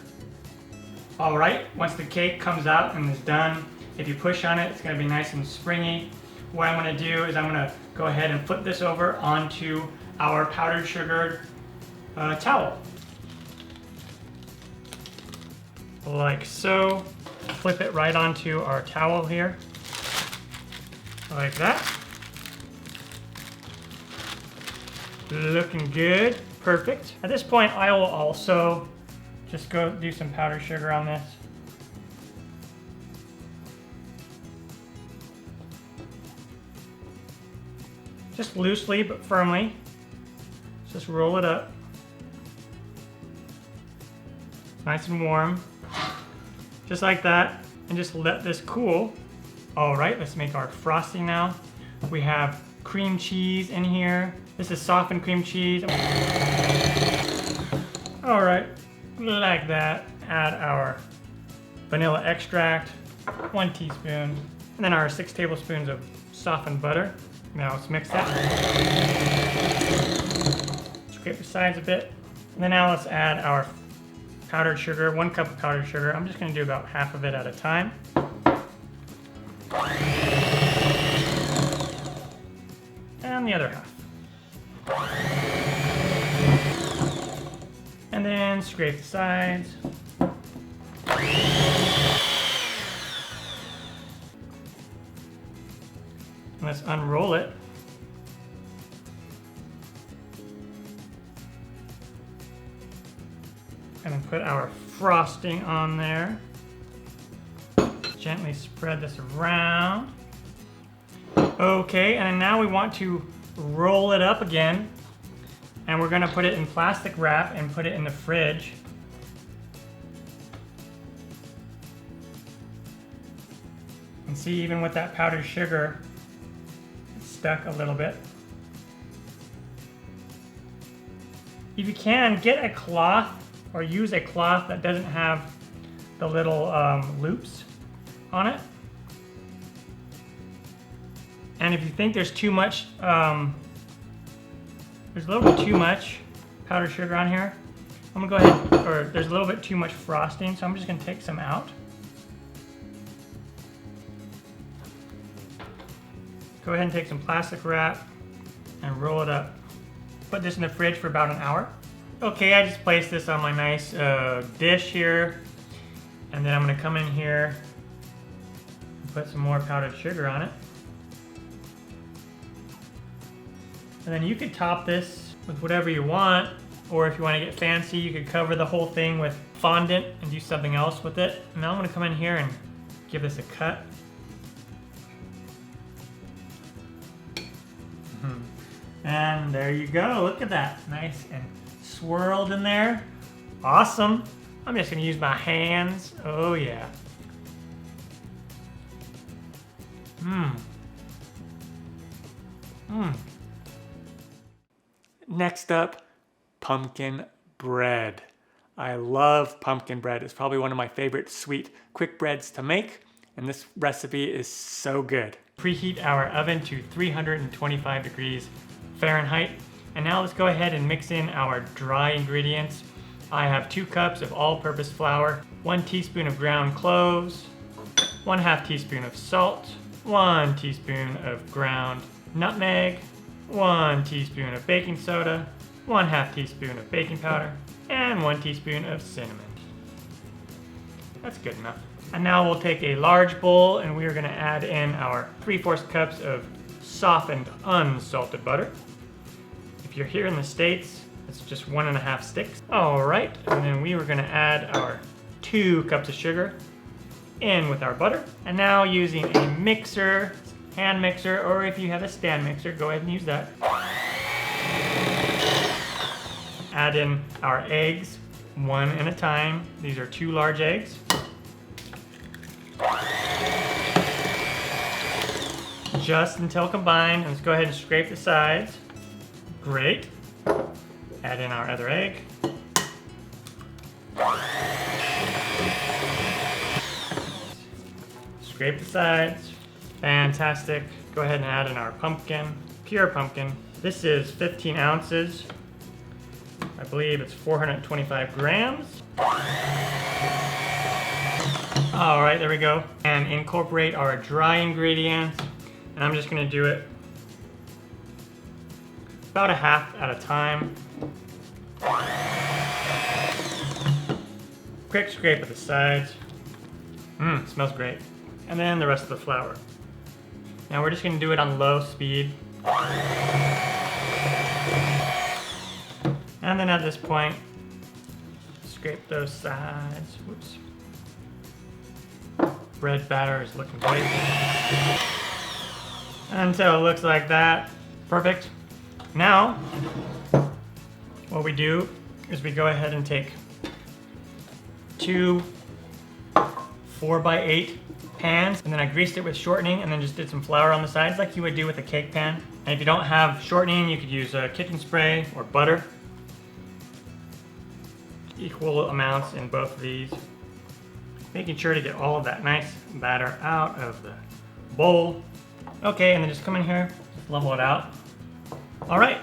All right, once the cake comes out and is done, if you push on it, it's going to be nice and springy. What I'm going to do is I'm going to go ahead and flip this over onto our powdered sugar towel. Like so. Flip it right onto our towel here. Like that. Looking good. Perfect. At this point, I will also just go do some powdered sugar on this. Just loosely but firmly. Just roll it up. Nice and warm. Just like that. And just let this cool. All right, let's make our frosting now. We have cream cheese in here. This is softened cream cheese. All right, like that. Add our vanilla extract, 1 teaspoon, and then our 6 tablespoons of softened butter. Now let's mix that. Scrape the sides a bit. And then now let's add our powdered sugar, 1 cup of powdered sugar. I'm just gonna do about half of it at a time. And the other half. And then scrape the sides. And let's unroll it. And then put our frosting on there. Gently spread this around. Okay, and then now we want to roll it up again. And we're gonna put it in plastic wrap and put it in the fridge. And see, even with that powdered sugar, it's stuck a little bit. If you can, get a cloth or use a cloth that doesn't have the little loops on it. And if you think there's too much, there's a little bit too much powdered sugar on here, I'm gonna go ahead, or there's a little bit too much frosting, so I'm just gonna take some out. Go ahead and take some plastic wrap and roll it up. Put this in the fridge for about an hour. Okay, I just placed this on my nice dish here. And then I'm gonna come in here and put some more powdered sugar on it. And then you could top this with whatever you want, or if you want to get fancy, you could cover the whole thing with fondant and do something else with it. Now I'm gonna come in here and give this a cut. And there you go, look at that. Nice and swirled in there. Awesome. I'm just gonna use my hands. Oh yeah. Next up, pumpkin bread. I love pumpkin bread. It's probably one of my favorite sweet quick breads to make, and this recipe is so good. Preheat our oven to 325 degrees Fahrenheit. And now let's go ahead and mix in our dry ingredients. I have 2 cups of all-purpose flour, 1 teaspoon of ground cloves, 1/2 teaspoon of salt, 1 teaspoon of ground nutmeg, 1 teaspoon of baking soda, 1/2 teaspoon of baking powder, and 1 teaspoon of cinnamon. That's good enough. And now we'll take a large bowl and we are gonna add in our 3/4 cups of softened unsalted butter. If you're here in the States, it's just 1.5 sticks. All right, and then we were gonna add our 2 cups of sugar in with our butter. And now using a mixer, hand mixer, or if you have a stand mixer, go ahead and use that. Add in our eggs, one at a time. These are 2 large eggs. Just until combined, and let's go ahead and scrape the sides. Great. Add in our other egg. Scrape the sides. Fantastic. Go ahead and add in our pumpkin, pure pumpkin. This is 15 ounces. I believe it's 425 grams. All right, there we go. And incorporate our dry ingredients. And I'm just gonna do it about 1/2 at a time. Quick scrape of the sides. Smells great. And then the rest of the flour. Now we're just gonna do it on low speed. And then at this point, scrape those sides. Whoops. Bread batter is looking great. Until it looks like that. Perfect. Now, what we do is we go ahead and take 2 4x8 pans, and then I greased it with shortening and then just did some flour on the sides like you would do with a cake pan. And if you don't have shortening, you could use kitchen spray or butter. Equal amounts in both of these. Making sure to get all of that nice batter out of the bowl. Okay, and then just come in here, just level it out. All right,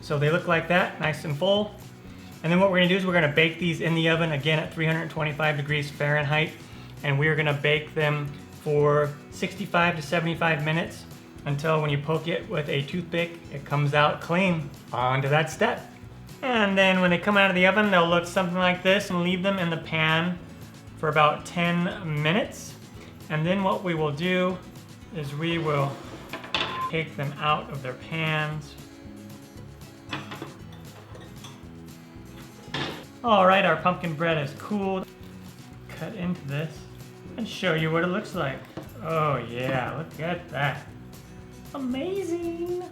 so they look like that, nice and full. And then what we're gonna do is we're gonna bake these in the oven, again at 325 degrees Fahrenheit. And we're gonna bake them for 65 to 75 minutes until when you poke it with a toothpick, it comes out clean. On to that step. And then when they come out of the oven, they'll look something like this, and leave them in the pan for about 10 minutes. And then what we will do is we will take them out of their pans. All right, our pumpkin bread is cooled. Cut into this and show you what it looks like. Oh yeah, look at that. Amazing.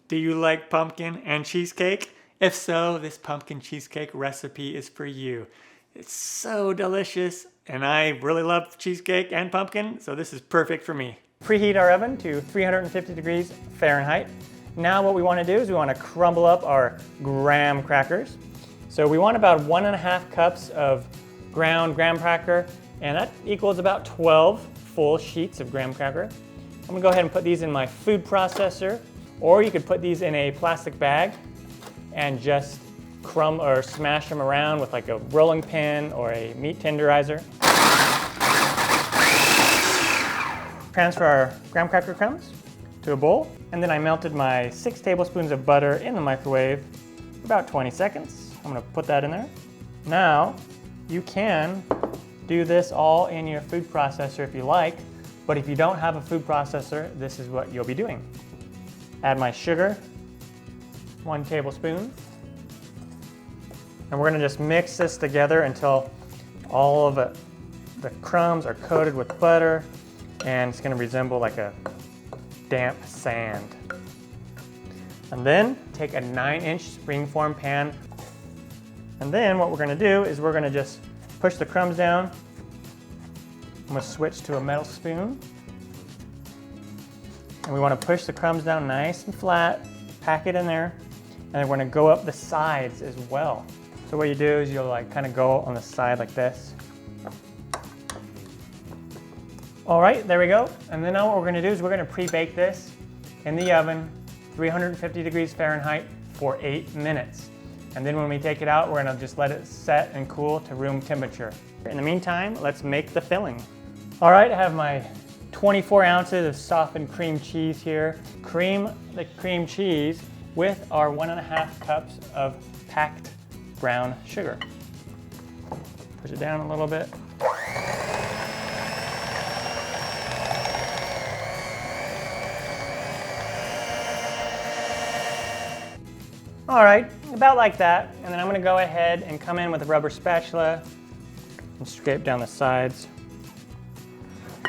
Do you like pumpkin and cheesecake? If so, this pumpkin cheesecake recipe is for you. It's so delicious, and I really love cheesecake and pumpkin, so this is perfect for me. Preheat our oven to 350 degrees Fahrenheit. Now what we want to do is we want to crumble up our graham crackers. So we want about 1.5 cups of ground graham cracker, and that equals about 12 full sheets of graham cracker. I'm gonna go ahead and put these in my food processor, or you could put these in a plastic bag and just crumb or smash them around with like a rolling pin or a meat tenderizer. Transfer our graham cracker crumbs to a bowl, and then I melted my 6 tablespoons of butter in the microwave for about 20 seconds. I'm gonna put that in there. Now, you can do this all in your food processor if you like, but if you don't have a food processor, this is what you'll be doing. Add my sugar, 1 tablespoon. And we're gonna just mix this together until all of the crumbs are coated with butter, and it's gonna resemble like a damp sand. And then take a 9-inch springform pan. And then what we're gonna do is we're gonna just push the crumbs down. I'm gonna switch to a metal spoon. And we wanna push the crumbs down nice and flat, pack it in there, and then we're gonna go up the sides as well. So what you do is you'll like kind of go on the side like this. All right, there we go. And then now what we're gonna do is we're gonna pre-bake this in the oven, 350 degrees Fahrenheit for 8 minutes. And then when we take it out, we're gonna just let it set and cool to room temperature. In the meantime, let's make the filling. All right, I have my 24 ounces of softened cream cheese here. Cream the cream cheese with our 1.5 cups of packed brown sugar. Push it down a little bit. All right, about like that. And then I'm gonna go ahead and come in with a rubber spatula and scrape down the sides.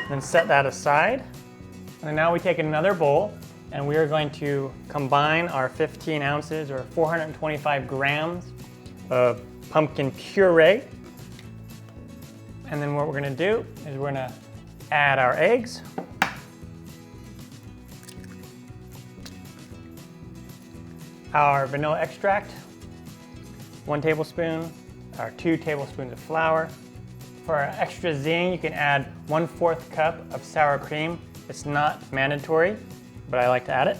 Then set that aside. And then now we take another bowl and we are going to combine our 15 ounces or 425 grams of pumpkin puree. And then what we're gonna do is we're gonna add our eggs. Our vanilla extract, 1 tablespoon, our 2 tablespoons of flour. For our extra zing, you can add 1/4 cup of sour cream. It's not mandatory, but I like to add it.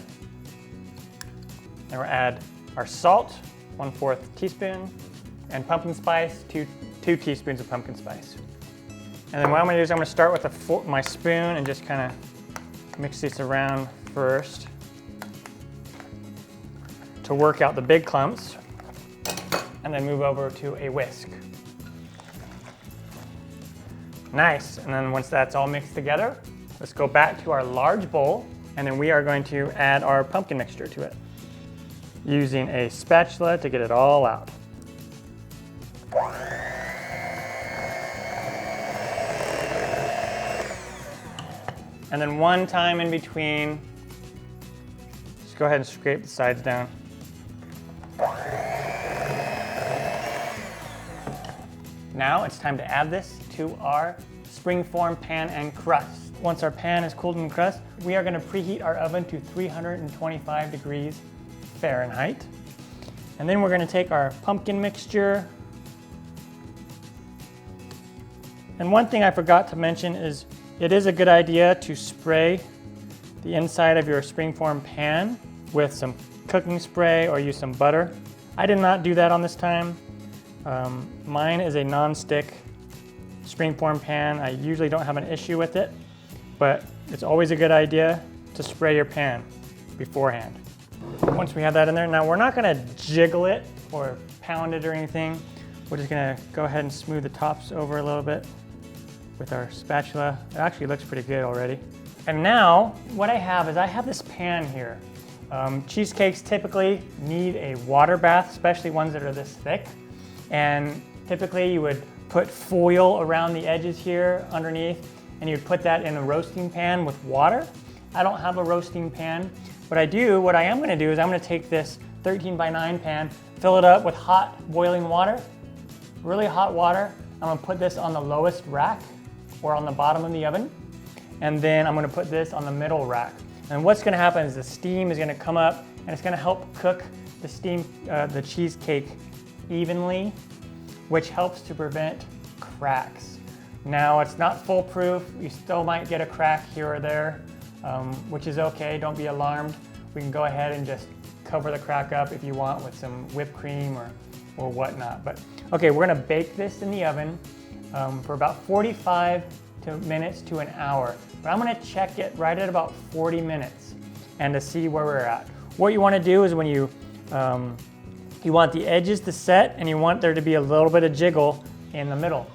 Then we'll add our salt, 1/4 teaspoon, and pumpkin spice, 2 teaspoons of pumpkin spice. And then what I'm gonna do is I'm gonna start with my spoon and just kind of mix this around first to work out the big clumps, and then move over to a whisk. Nice, and then once that's all mixed together, let's go back to our large bowl, and then we are going to add our pumpkin mixture to it, using a spatula to get it all out. And then one time in between, just go ahead and scrape the sides down. Now it's time to add this to our springform pan and crust. Once our pan is cooled and crust, we are going to preheat our oven to 325 degrees Fahrenheit. And then we're going to take our pumpkin mixture. And one thing I forgot to mention is it is a good idea to spray the inside of your springform pan with some cooking spray or use some butter. I did not do that on this time. Mine is a non-stick springform pan. I usually don't have an issue with it, but it's always a good idea to spray your pan beforehand. Once we have that in there, now we're not gonna jiggle it or pound it or anything. We're just gonna go ahead and smooth the tops over a little bit with our spatula. It actually looks pretty good already. And now what I have is I have this pan here. Cheesecakes typically need a water bath, especially ones that are this thick. And typically you would put foil around the edges here underneath, and you'd put that in a roasting pan with water. I don't have a roasting pan. What I am gonna do is I'm gonna take this 13x9 pan, fill it up with hot boiling water, really hot water. I'm gonna put this on the lowest rack or on the bottom of the oven. And then I'm gonna put this on the middle rack. And what's gonna happen is the steam is gonna come up and it's gonna help cook the cheesecake evenly, which helps to prevent cracks. Now, it's not foolproof. You still might get a crack here or there, which is okay. Don't be alarmed. We can go ahead and just cover the crack up if you want with some whipped cream or whatnot. But okay, we're gonna bake this in the oven for about 45 minutes to an hour. But I'm gonna check it right at about 40 minutes and to see where we're at. What you wanna do is when you want the edges to set and you want there to be a little bit of jiggle in the middle.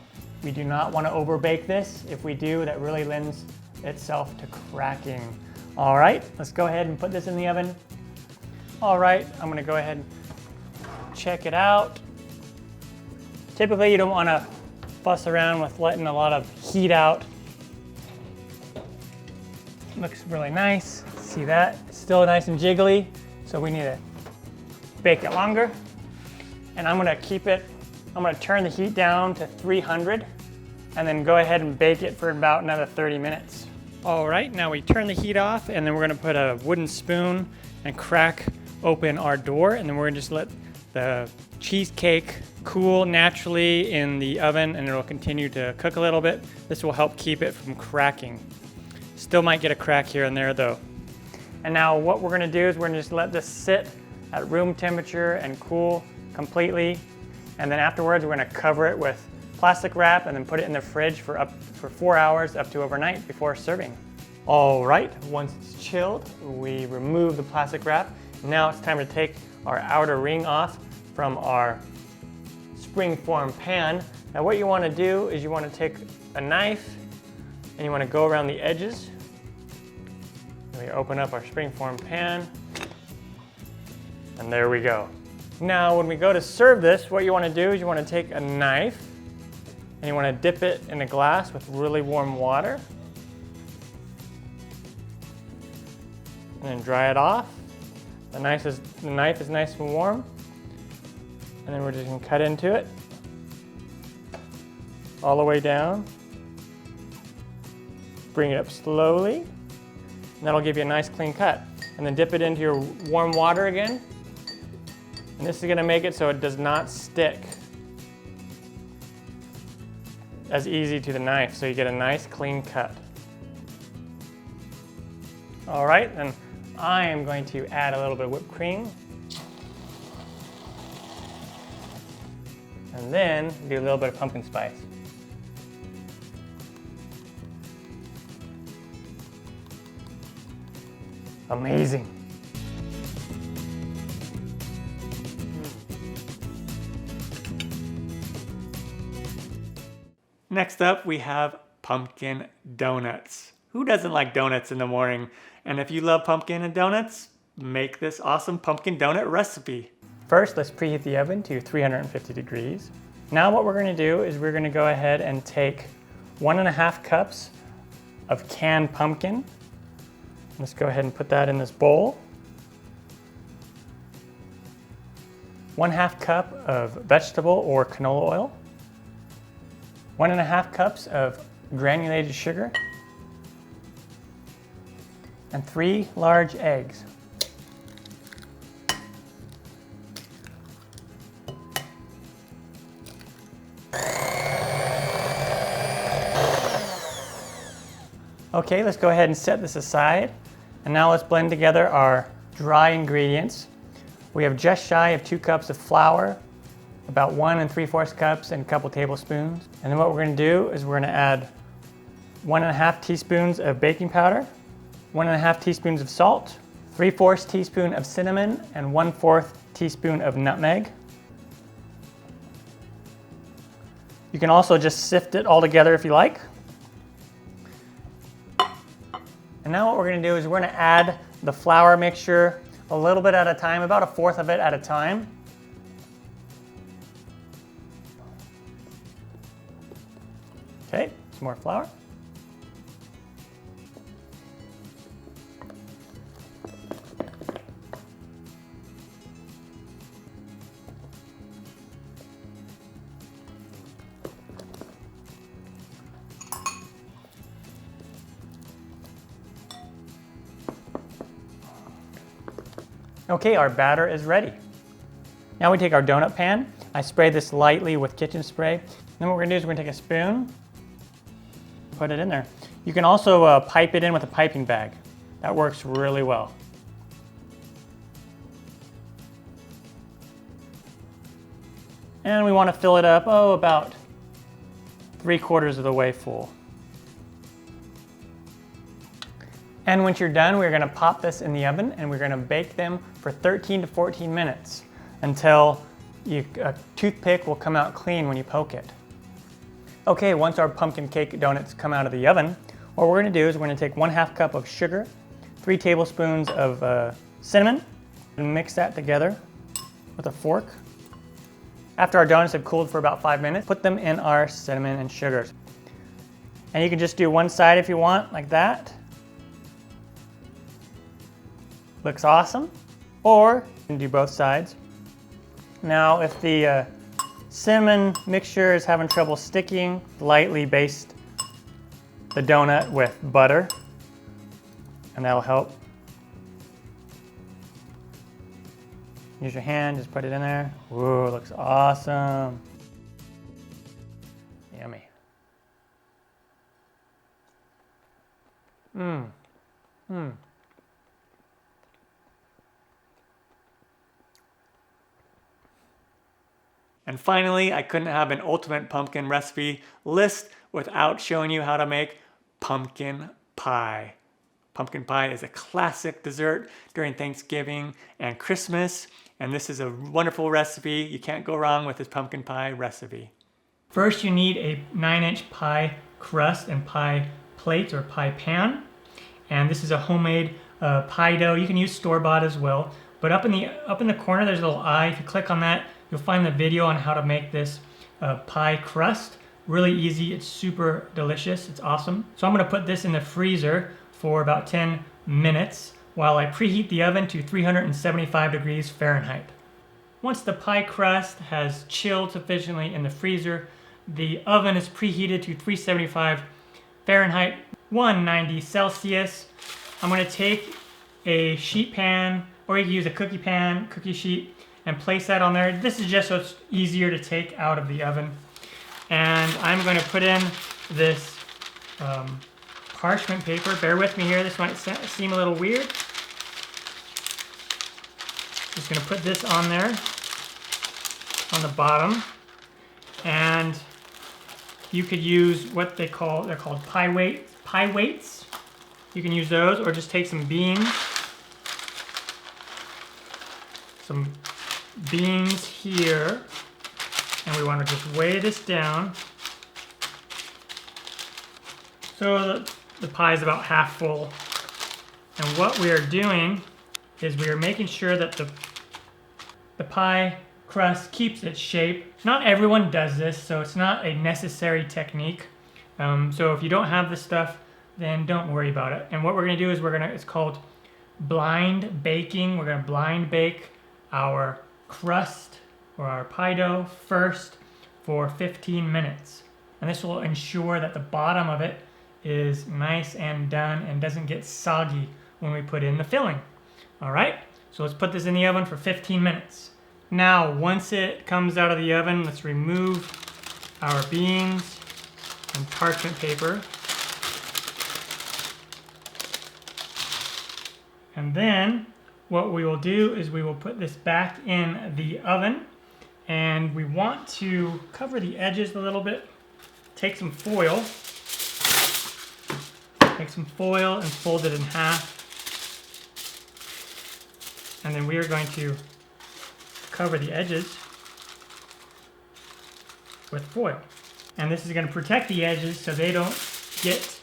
We do not want to over bake this. If we do, that really lends itself to cracking. All right, let's go ahead and put this in the oven. All right, I'm gonna go ahead and check it out. Typically, you don't want to fuss around with letting a lot of heat out. Looks really nice. See that? It's still nice and jiggly, so we need to bake it longer. And I'm gonna turn the heat down to 300 and then go ahead and bake it for about another 30 minutes. All right, now we turn the heat off and then we're gonna put a wooden spoon and crack open our door, and then we're gonna just let the cheesecake cool naturally in the oven, and it'll continue to cook a little bit. This will help keep it from cracking. Still might get a crack here and there though. And now what we're gonna do is we're gonna just let this sit at room temperature and cool completely. And then afterwards, we're gonna cover it with plastic wrap and then put it in the fridge for 4 hours up to overnight before serving. All right, once it's chilled, we remove the plastic wrap. Now it's time to take our outer ring off from our springform pan. Now what you wanna do is you wanna take a knife and you wanna go around the edges. And we open up our springform pan, and there we go. Now, when we go to serve this, what you want to do is you want to take a knife and you want to dip it in a glass with really warm water. And then dry it off. The knife is nice and warm. And then we're just going to cut into it all the way down. Bring it up slowly. And that'll give you a nice clean cut. And then dip it into your warm water again. And this is gonna make it so it does not stick as easy to the knife, so you get a nice clean cut. All right, then I am going to add a little bit of whipped cream. And then do a little bit of pumpkin spice. Amazing. Next up, we have pumpkin donuts. Who doesn't like donuts in the morning? And if you love pumpkin and donuts, make this awesome pumpkin donut recipe. First, let's preheat the oven to 350 degrees. Now what we're gonna do is we're gonna go ahead and take 1.5 cups of canned pumpkin. Let's go ahead and put that in this bowl. 1/2 cup of vegetable or canola oil. 1.5 cups of granulated sugar. And 3 large eggs. Okay, let's go ahead and set this aside. And now let's blend together our dry ingredients. We have just shy of 2 cups of flour, about 1 3/4 cups and a couple tablespoons. And then what we're gonna do is we're gonna add 1.5 teaspoons of baking powder, 1.5 teaspoons of salt, 3/4 teaspoon of cinnamon, and 1/4 teaspoon of nutmeg. You can also just sift it all together if you like. And now what we're gonna do is we're gonna add the flour mixture a little bit at a time, about 1/4 of it at a time. Okay, some more flour. Okay, our batter is ready. Now we take our donut pan. I sprayed this lightly with kitchen spray. Then what we're gonna do is we're gonna take a spoon, put it in there. You can also pipe it in with a piping bag. That works really well. And we want to fill it up, about 3/4 of the way full. And once you're done, we're going to pop this in the oven and we're going to bake them for 13 to 14 minutes until a toothpick will come out clean when you poke it. Okay, once our pumpkin cake donuts come out of the oven, what we're going to do is we're going to take 1/2 cup of sugar, 3 tablespoons of cinnamon, and mix that together with a fork. After our donuts have cooled for about 5 minutes, put them in our cinnamon and sugars. And you can just do one side if you want, like that. Looks awesome. Or you can do both sides. Now, if the cinnamon mixture is having trouble sticking, lightly baste the donut with butter, and that'll help. Use your hand, just put it in there. Ooh, it looks awesome. Yummy. And finally, I couldn't have an ultimate pumpkin recipe list without showing you how to make pumpkin pie. Pumpkin pie is a classic dessert during Thanksgiving and Christmas, and this is a wonderful recipe. You can't go wrong with this pumpkin pie recipe. First, you need a 9-inch pie crust and pie plate or pie pan. And this is a homemade pie dough. You can use store-bought as well. But up in the corner, there's a little eye. If you click on that, you'll find the video on how to make this pie crust. Really easy. It's super delicious. It's awesome. So I'm going to put this in the freezer for about 10 minutes while I preheat the oven to 375 degrees Fahrenheit. Once the pie crust has chilled sufficiently in the freezer, the oven is preheated to 375 Fahrenheit, 190 Celsius. I'm going to take a sheet pan, or you can use a cookie sheet, and place that on there. This is just so it's easier to take out of the oven. And I'm going to put in this parchment paper. Bear with me here, this might seem a little weird. Just going to put this on there, on the bottom. And you could use what they're called pie weights. You can use those, or just take some beans. Some beans here. And we want to just weigh this down. So the pie is about half full. And what we are doing is we are making sure that the pie crust keeps its shape. Not everyone does this, so it's not a necessary technique. So if you don't have this stuff, then don't worry about it. And what we're going to do is it's called blind baking. We're going to blind bake our crust or our pie dough first for 15 minutes. And this will ensure that the bottom of it is nice and done and doesn't get soggy when we put in the filling. All right, so let's put this in the oven for 15 minutes. Now, once it comes out of the oven, let's remove our beans and parchment paper. And then what we will do is we will put this back in the oven, and we want to cover the edges a little bit. Take some foil and fold it in half. And then we are going to cover the edges with foil. And this is going to protect the edges so they don't get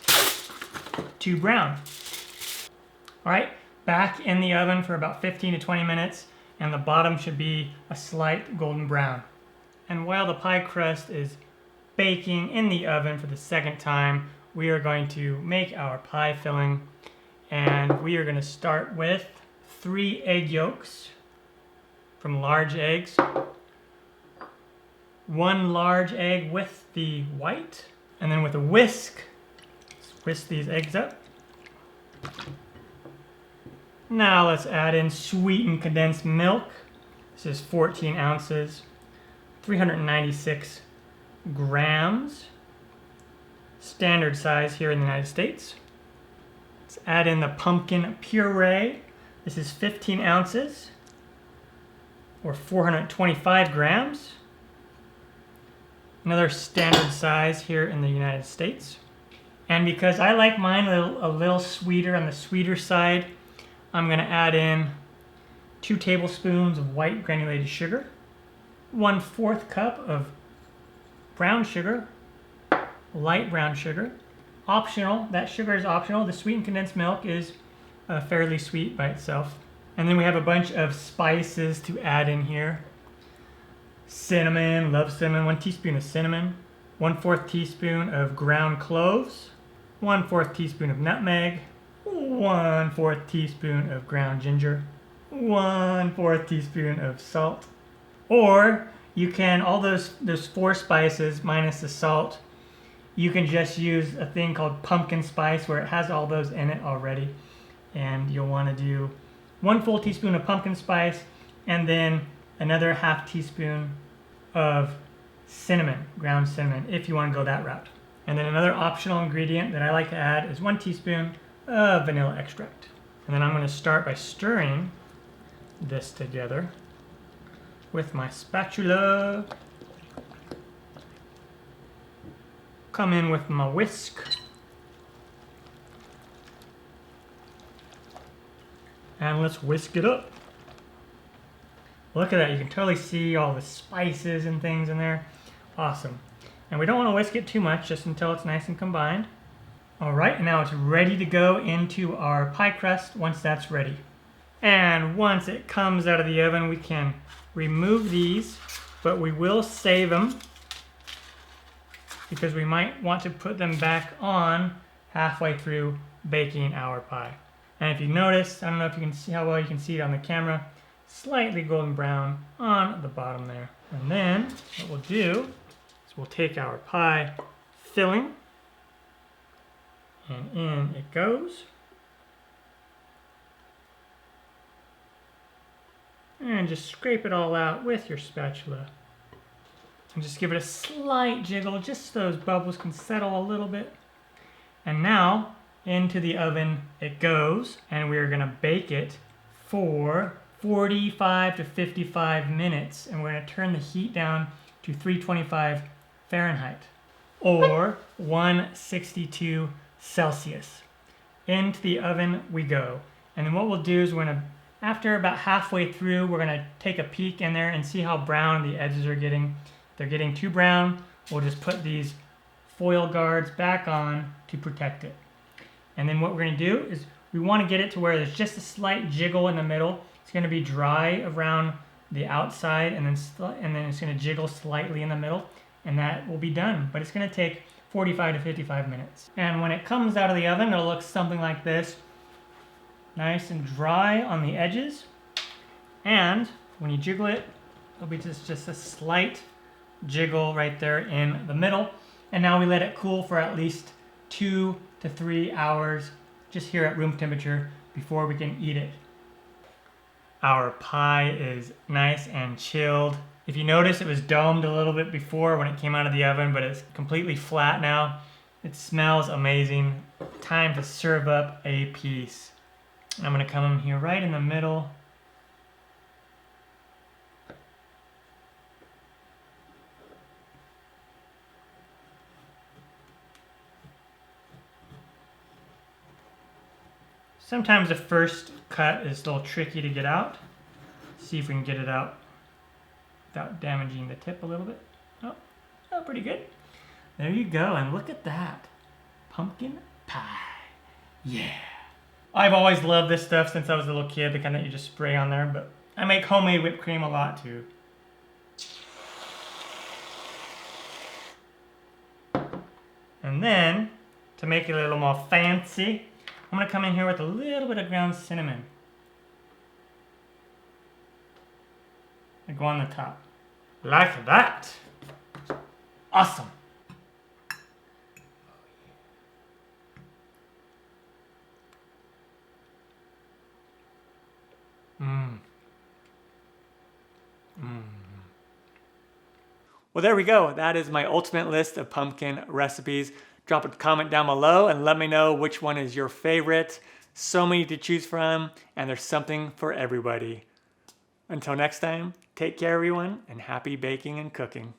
too brown. All right, back in the oven for about 15 to 20 minutes, and the bottom should be a slight golden brown. And while the pie crust is baking in the oven for the second time, we are going to make our pie filling, and we are going to start with 3 egg yolks from large eggs, 1 large egg with the white, and then with a whisk, whisk these eggs up. Now let's add in sweetened condensed milk. This is 14 ounces. 396 grams, standard size here in the United States. Let's add in the pumpkin puree. This is 15 ounces, or 425 grams. Another standard size here in the United States. And because I like mine a little sweeter, on the sweeter side, I'm going to add in 2 tablespoons of white granulated sugar, 1/4 cup of brown sugar, light brown sugar. Optional, that sugar is optional. The sweetened condensed milk is fairly sweet by itself. And then we have a bunch of spices to add in here. Cinnamon, love cinnamon, 1 teaspoon of cinnamon, 1/4 teaspoon of ground cloves, 1/4 teaspoon of nutmeg, 1/4 teaspoon of ground ginger, 1/4 teaspoon of salt. Or you can, all those 4 spices minus the salt, you can just use a thing called pumpkin spice where it has all those in it already. And you'll want to do 1 full teaspoon of pumpkin spice and then another 1/2 teaspoon of cinnamon, ground cinnamon, if you want to go that route. And then another optional ingredient that I like to add is 1 teaspoon of vanilla extract. And then I'm going to start by stirring this together with my spatula. Come in with my whisk. And let's whisk it up. Look at that, you can totally see all the spices and things in there. Awesome. And we don't want to whisk it too much, just until it's nice and combined. All right, now it's ready to go into our pie crust once that's ready. And once it comes out of the oven, we can remove these, but we will save them because we might want to put them back on halfway through baking our pie. And if you notice, I don't know if you can see how well you can see it on the camera, slightly golden brown on the bottom there. And then what we'll do is we'll take our pie filling and in it goes. And just scrape it all out with your spatula. And just give it a slight jiggle, just so those bubbles can settle a little bit. And now into the oven it goes, and we're gonna bake it for 45 to 55 minutes, and we're going to turn the heat down to 325 Fahrenheit or 162 Celsius. Into the oven we go. And then what we'll do is we're going to, after about halfway through, we're going to take a peek in there and see how brown the edges are getting. If they're getting too brown, we'll just put these foil guards back on to protect it. And then what we're going to do is we want to get it to where there's just a slight jiggle in the middle. It's going to be dry around the outside, and then it's going to jiggle slightly in the middle, and that will be done. But it's going to take 45 to 55 minutes. And when it comes out of the oven, it'll look something like this. Nice and dry on the edges. And when you jiggle it, it'll be just a slight jiggle right there in the middle. And now we let it cool for at least 2 to 3 hours, just here at room temperature, before we can eat it. Our pie is nice and chilled. If you notice, it was domed a little bit before when it came out of the oven, but it's completely flat now. It smells amazing. Time to serve up a piece. I'm gonna come in here right in the middle. Sometimes the first cut is a little tricky to get out. See if we can get it out without damaging the tip a little bit. Oh, pretty good. There you go, and look at that. Pumpkin pie. Yeah. I've always loved this stuff since I was a little kid, the kind that you just spray on there, but I make homemade whipped cream a lot too. And then, to make it a little more fancy, I'm going to come in here with a little bit of ground cinnamon. And go on the top. Like that. Awesome. Well, there we go. That is my ultimate list of pumpkin recipes. Drop a comment down below and let me know which one is your favorite. So many to choose from, and there's something for everybody. Until next time, take care everyone, and happy baking and cooking.